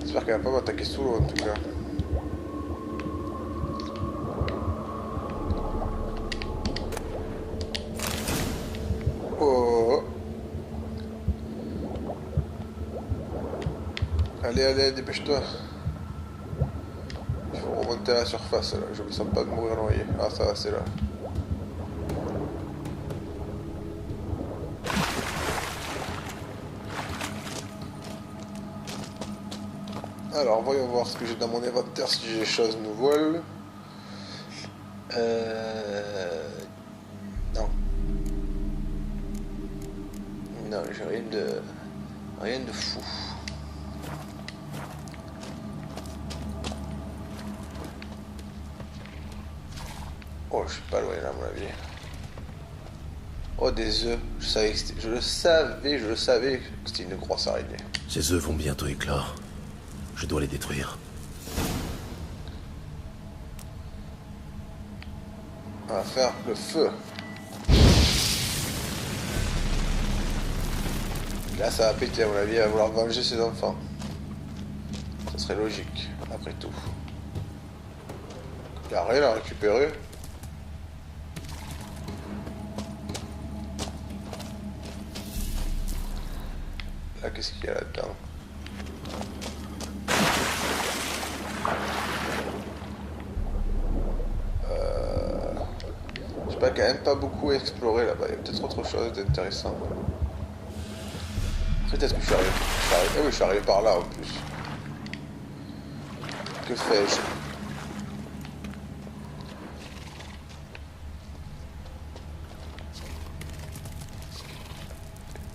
J'espère qu'elle va pas m'attaquer sous l'eau en tout cas. Oh. Allez, allez, dépêche-toi. Il faut remonter à la surface là, je me sens pas de mourir noyé. Ah ça va, c'est là. Alors voyons voir ce que j'ai dans mon inventaire, si j'ai des choses nouvelles. Non. Non, j'ai rien de fou. Oh, je suis pas loin là, à mon avis. Oh, des œufs. Je le savais que c'était une grosse araignée. Ces œufs vont bientôt éclore. Je dois les détruire. On va faire le feu. Là, ça va péter, à mon avis. Elle va vouloir venger ses enfants. Ça serait logique, après tout. Il n'y a rien à récupérer. Là, qu'est-ce qu'il y a là-dedans? Je sais pas, quand même pas beaucoup exploré là-bas. Il y a peut-être autre chose d'intéressant. Peut-être que je suis arrivé. Ah oui, je suis arrivé par là en plus. Que fais-je?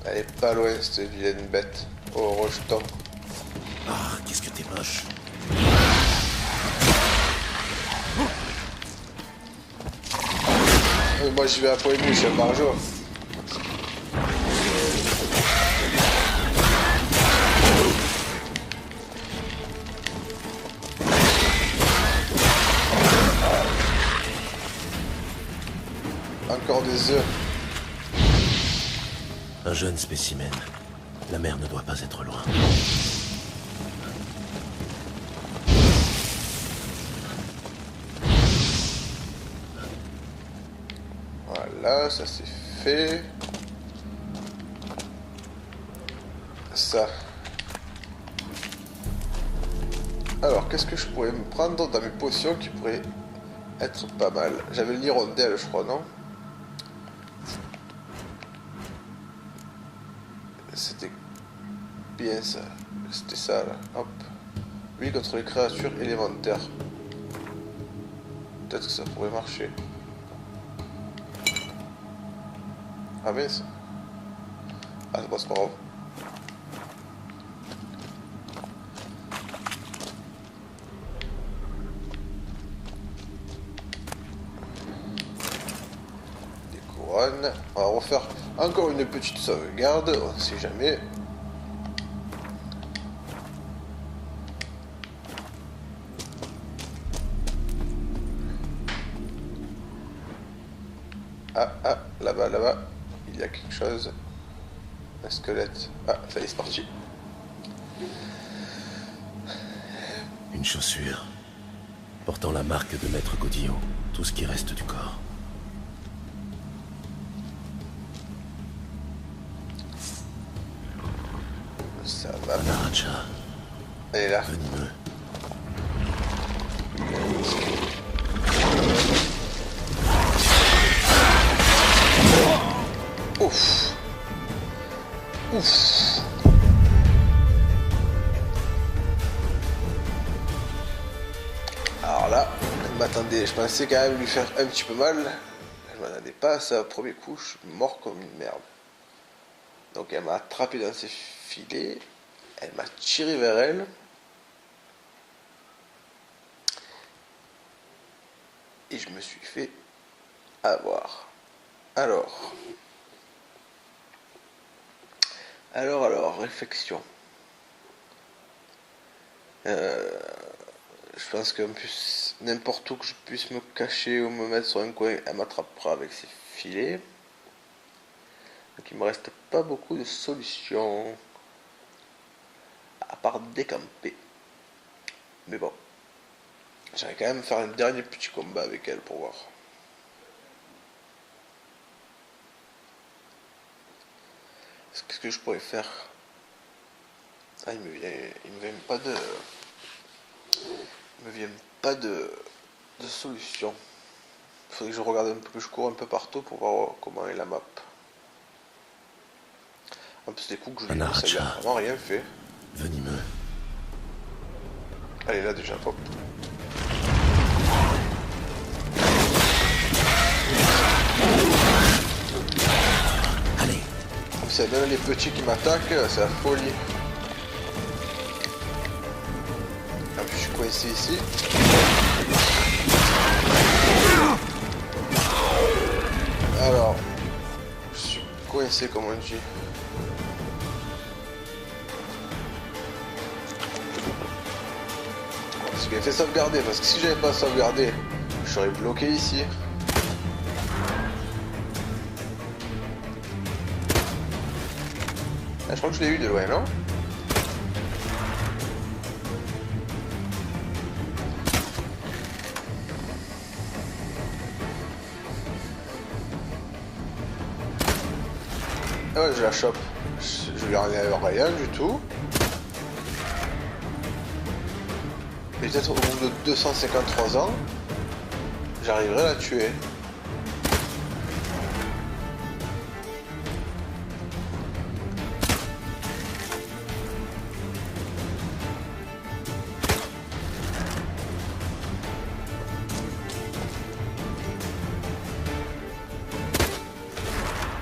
Elle est pas loin cette vilaine bête. Oh, rejeton. Ah, qu'est-ce que t'es moche. Moi je vais à point de vue, je suis un barjo. Encore des œufs. Un jeune spécimen. La mer ne doit pas être loin. Voilà, ça c'est fait. Ça. Alors, qu'est-ce que je pourrais me prendre dans mes potions qui pourraient être pas mal? J'avais l'hirondelle, je crois, non? C'était bien ça. C'était ça, là. Hop. Oui, contre les créatures élémentaires. Peut-être que ça pourrait marcher. Ah mince. Ah c'est bon, c'est pas grave. Des couronnes. On va refaire encore une petite sauvegarde, on sait jamais. Ah, là-bas, là-bas. Il y a quelque chose. Un squelette. Ah, ça y est, c'est parti. Une chaussure. Portant la marque de Maître Godillot. Tout ce qui reste du corps. Ça va. Un aracha. Elle est là. Venimeux. Ouf. Ouf. Alors là, je m'attendais, je pensais quand même lui faire un petit peu mal. Je m'attendais pas à ça. Premier coup, je suis mort comme une merde. Donc elle m'a attrapé dans ses filets. Elle m'a tiré vers elle. Et je me suis fait avoir. Alors, réflexion. Je pense qu'en plus, n'importe où que je puisse me cacher ou me mettre sur un coin, elle m'attrapera avec ses filets. Donc il me reste pas beaucoup de solutions. À part décamper. Mais bon. J'aimerais quand même faire un dernier petit combat avec elle pour voir. Qu'est-ce que je pourrais faire? Ah, il me vient pas de solution. Faudrait que je regarde un peu, je cours un peu partout pour voir comment est la map. En plus, les coups que je lui ai mis, ça lui a vraiment rien fait. Venimeux. Allez, là déjà, hop. Allez. C'est même les petits qui m'attaquent, c'est la folie. En plus, je suis coincé ici. Alors, je suis coincé comme on dit. Parce qu'il a fait sauvegarder, parce que si j'avais pas sauvegardé, je serais bloqué ici. Ah, je crois que je l'ai eu de loin, non? Ah ouais, je la chope. Je lui enlève rien du tout. Et peut-être au bout de 253 ans, j'arriverai à la tuer.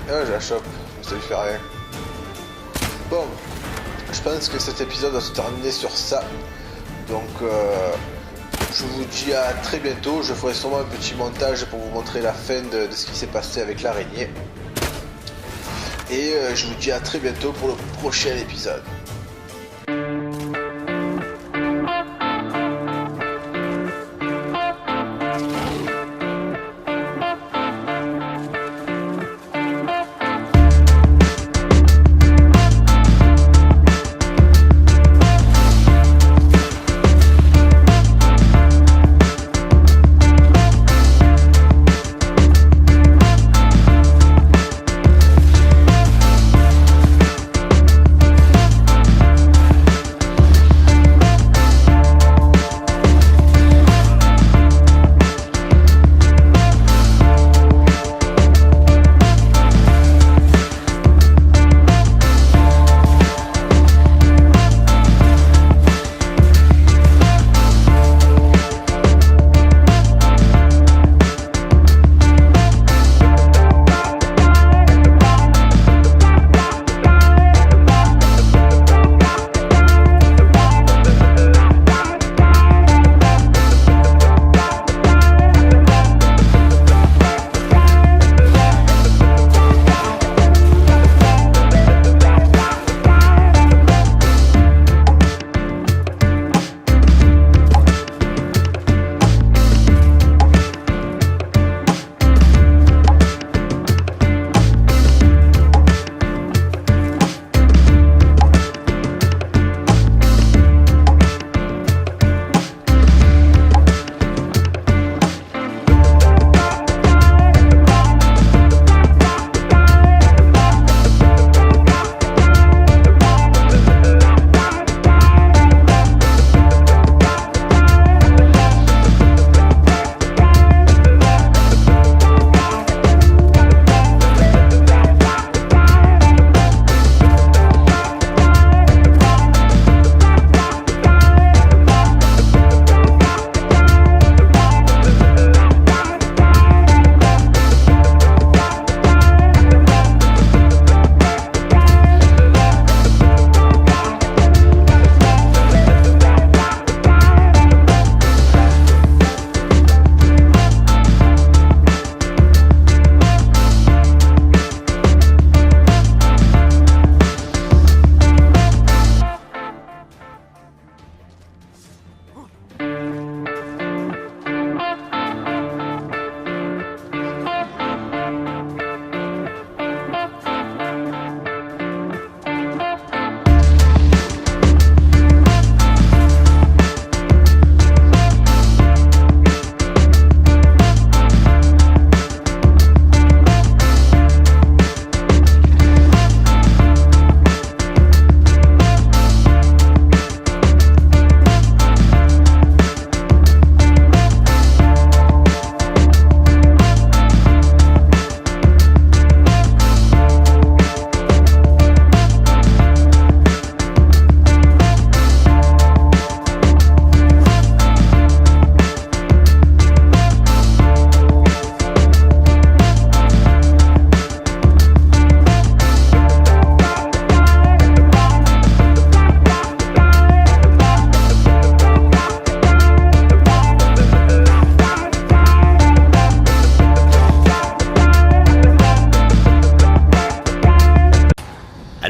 Ah ouais, je la chope. Ça lui fait rien. Bon, je pense que cet épisode va se terminer sur ça. Donc, je vous dis à très bientôt. Je ferai sûrement un petit montage pour vous montrer la fin de ce qui s'est passé avec l'araignée. Et je vous dis à très bientôt pour le prochain épisode.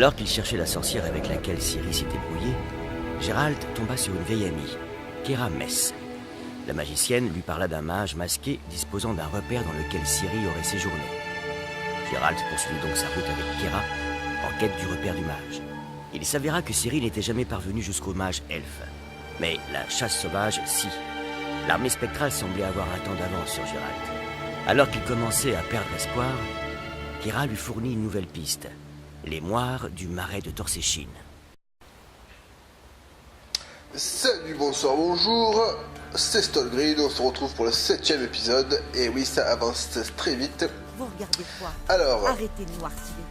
Alors qu'il cherchait la sorcière avec laquelle Ciri s'était brouillé, Geralt tomba sur une vieille amie, Keira Mess. La magicienne lui parla d'un mage masqué disposant d'un repère dans lequel Ciri aurait séjourné. Geralt poursuivit donc sa route avec Keira, en quête du repère du mage. Il s'avéra que Ciri n'était jamais parvenue jusqu'au mage elfe. Mais la chasse sauvage, si. L'armée spectrale semblait avoir un temps d'avance sur Geralt. Alors qu'il commençait à perdre espoir, Keira lui fournit une nouvelle piste. Les moires du marais de Torséchine. Salut, bonsoir, bonjour, c'est Stolgrid, on se retrouve pour le 7ème épisode, et oui, ça avance très vite. Vous regardez quoi? Alors... Arrêtez de nous harceler.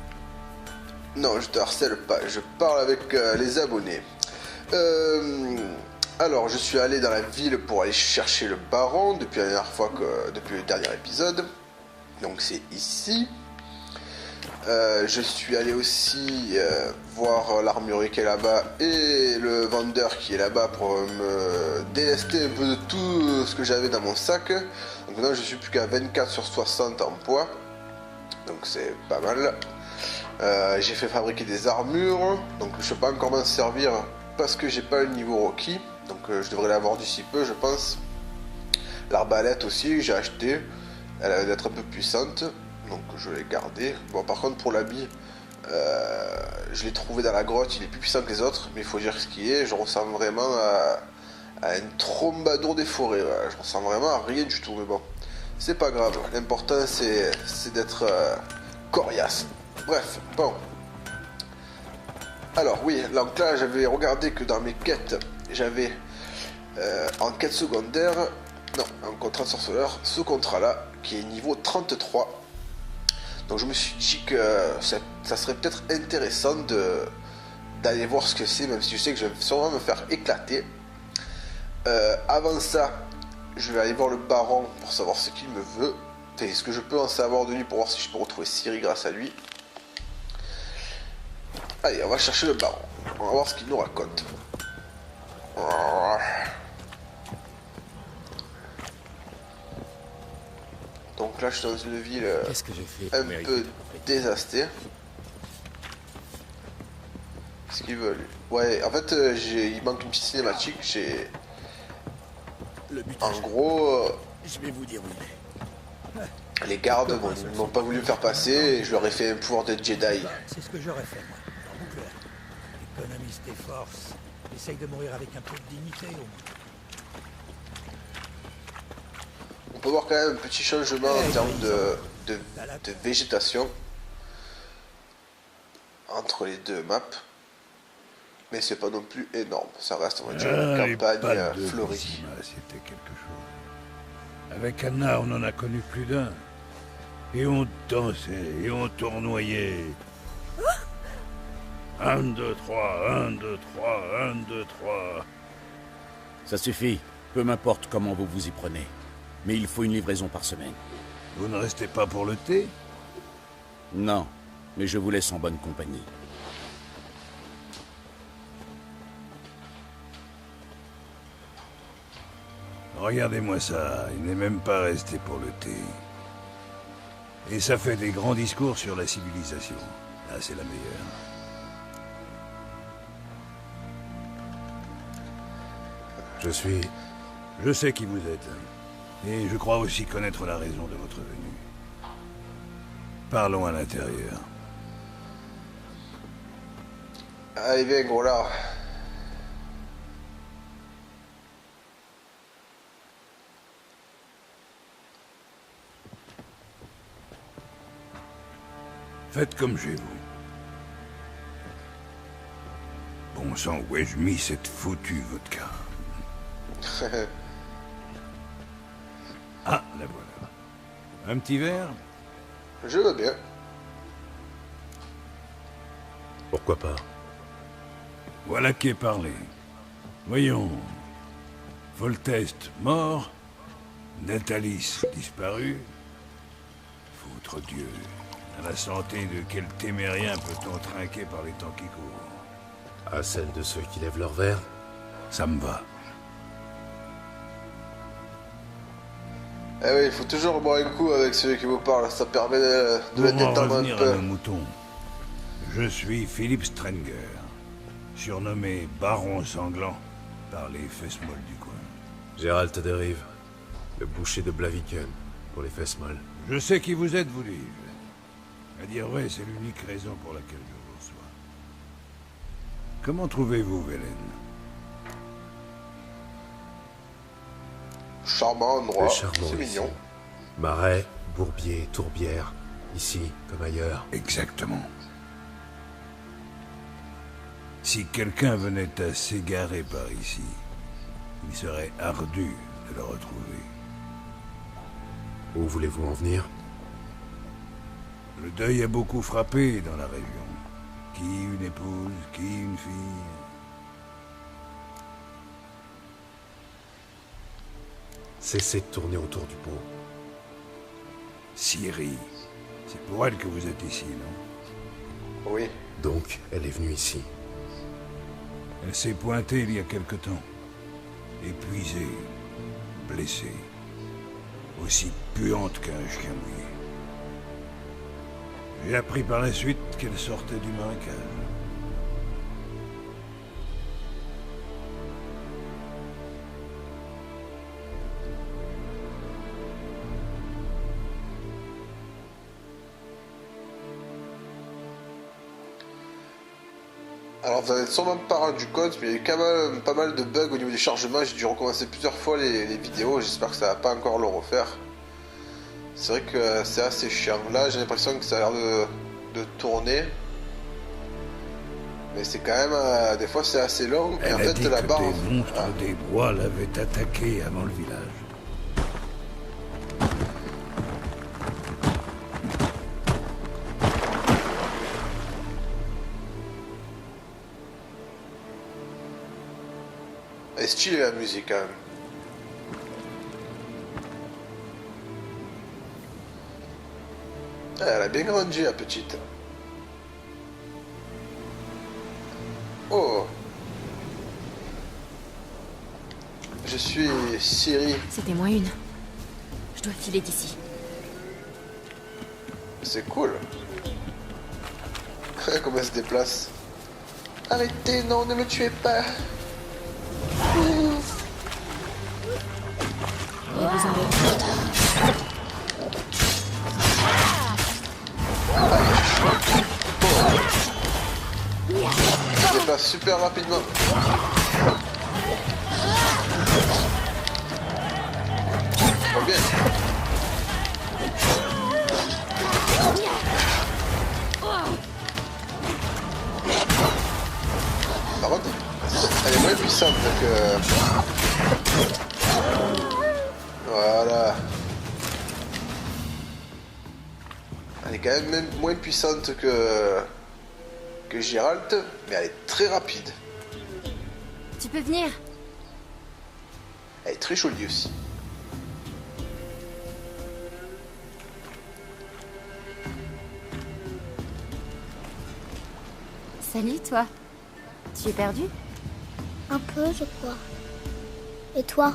Non, je te harcèle pas, je parle avec les abonnés. Alors, je suis allé dans la ville pour aller chercher le baron depuis la dernière fois, depuis le dernier épisode. Donc c'est ici. Je suis allé aussi voir l'armurier qui est là-bas et le vendeur qui est là-bas pour me délester un peu de tout ce que j'avais dans mon sac. Donc maintenant je suis plus qu'à 24 sur 60 en poids. Donc c'est pas mal. J'ai fait fabriquer des armures. Donc je ne peux pas encore m'en servir parce que j'ai pas le niveau requis. Donc je devrais l'avoir d'ici peu je pense. L'arbalète aussi j'ai acheté. Elle a d'être un peu puissante. Donc je l'ai gardé. Bon par contre pour l'habit, je l'ai trouvé dans la grotte, il est plus puissant que les autres, mais il faut dire ce qui est, je ressemble vraiment à une trombadour des forêts, voilà. Je ressemble vraiment à rien du tout, mais bon, c'est pas grave, l'important c'est d'être coriace. Bref, bon. Alors oui, donc là j'avais regardé que dans mes quêtes, j'avais en quête secondaire, non, en contrat de sorceleur, ce contrat là, qui est niveau 33. Donc je me suis dit que ça serait peut-être intéressant d'aller voir ce que c'est, même si je sais que je vais sûrement me faire éclater. Avant ça, je vais aller voir le baron pour savoir ce qu'il me veut. Et ce que je peux en savoir de lui pour voir si je peux retrouver Ciri grâce à lui. Allez, on va chercher le baron. On va voir ce qu'il nous raconte. Donc là je suis dans une ville un peu désastrée. Qu'est-ce qu'ils veulent? Ouais, en fait il manque une petite cinématique. En gros, je vais vous dire où il est. Les gardes n'ont pas voulu me faire passer et je leur ai fait un pouvoir de Jedi. C'est ce que j'aurais fait moi. En clair. Économise tes forces. Essaye de mourir avec un peu de dignité au moins. On peut voir quand même un petit changement en termes de végétation entre les deux maps, mais c'est pas non plus énorme, ça reste on va dire une campagne fleurie. C'était quelque chose. Avec Anna, on en a connu plus d'un. Et on dansait, et on tournoyait. 1, 2, 3, 1, 2, 3, 1, 2, 3. Ça suffit, peu m'importe comment vous vous y prenez. Mais il faut une livraison par semaine. Vous ne restez pas pour le thé? Non, mais je vous laisse en bonne compagnie. Regardez-moi ça, il n'est même pas resté pour le thé. Et ça fait des grands discours sur la civilisation. Ah, c'est la meilleure. Je sais qui vous êtes. Et je crois aussi connaître la raison de votre venue. Parlons à l'intérieur. Allez, viens, gros là. Faites comme chez vous. Bon sang, où ai-je mis cette foutue vodka? Ah, la voilà. Un petit verre? Je veux bien. Pourquoi pas? Voilà qui est parlé. Voyons. Foltest mort. Natalis disparu. Foutre Dieu. À la santé de quel témérien peut-on trinquer par les temps qui courent? À celle de ceux qui lèvent leur verre? Ça me va. Eh oui, il faut toujours boire un coup avec celui qui vous parle, ça permet de le détendre un peu. À nos moutons. Je suis Philippe Strenger, surnommé Baron Sanglant par les fesses molles du coin. Gérald de Rive, le boucher de Blaviken, pour les fesses molles. Je sais qui vous êtes, vous dis. À dire vrai, c'est l'unique raison pour laquelle je vous reçois. Comment trouvez-vous Velen? Charmant endroit, Très charmant c'est ici. mignon. Marais, bourbier, tourbière, ici comme ailleurs. Exactement. Si quelqu'un venait à s'égarer par ici, il serait ardu de le retrouver. Où voulez-vous en venir? Le deuil a beaucoup frappé dans la région. Qui une épouse, qui une fille. Cessez de tourner autour du pot. Ciri, c'est pour elle que vous êtes ici, non? Oui. Donc, elle est venue ici. Elle s'est pointée il y a quelque temps. Épuisée, blessée. Aussi puante qu'un chien mouillé. J'ai appris par la suite qu'elle sortait du marécage. Alors vous n'avez sûrement pas rendu compte, mais il y a eu quand même pas mal de bugs au niveau du chargement. J'ai dû recommencer plusieurs fois les vidéos, j'espère que ça va pas encore le refaire. C'est vrai que c'est assez chiant. Là j'ai l'impression que ça a l'air de tourner. Mais c'est quand même, des fois c'est assez long. Et Elle en a fait dit là-bas... que des monstres des bois l'avaient attaqué avant le village. Elle est stylée la musique quand même. Ah, elle a bien grandi la petite. Oh. Je suis Ciri. C'était moins une. Je dois filer d'ici. C'est cool. Comment elle se déplace. Arrêtez, non, ne me tuez pas. Il y a besoin d'aide. Elle se déplace super rapidement. Pas bien. Par contre, elle est moins puissante que... Voilà. Elle est quand même moins puissante que Gérald, mais elle est très rapide. Tu peux venir? Elle est très jolie aussi. Salut, toi. Tu es perdu? Un peu, je crois. Et toi?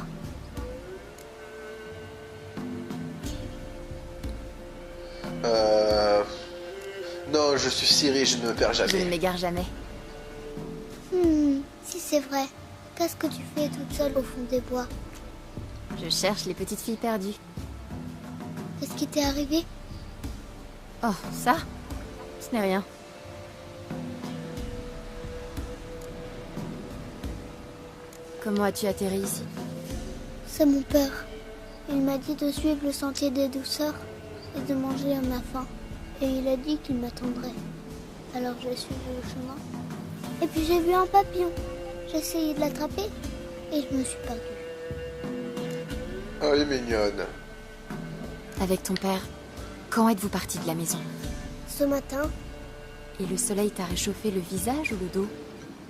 Non, je suis Ciri, je ne me perds Je ne jamais. m'égare jamais. Si c'est vrai, qu'est-ce que tu fais toute seule au fond des bois? Je cherche les petites filles perdues. Qu'est-ce qui t'est arrivé? Oh, ça? Ce n'est rien. Comment as-tu atterri ici? C'est mon père. Il m'a dit de suivre le sentier des douceurs et de manger à ma faim. Et il a dit qu'il m'attendrait. Alors j'ai suivi le chemin. Et puis j'ai vu un papillon. J'ai essayé de l'attraper et je me suis perdue. Oh, elle est mignonne. Avec ton père, quand êtes-vous parti de la maison? Ce matin, Et le soleil t'a réchauffé le visage ou le dos?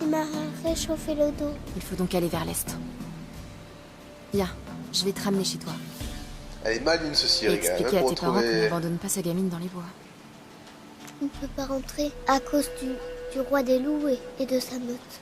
il m'a réchauffé le dos. Il faut donc aller vers l'est. Viens, je vais te ramener chez toi. Elle est maligne ce Et Ciri quand même, expliquer à pour tes parents qu'on retrouver... n'abandonne pas sa gamine dans les bois. On ne peut pas rentrer à cause du roi des loups et de sa meute.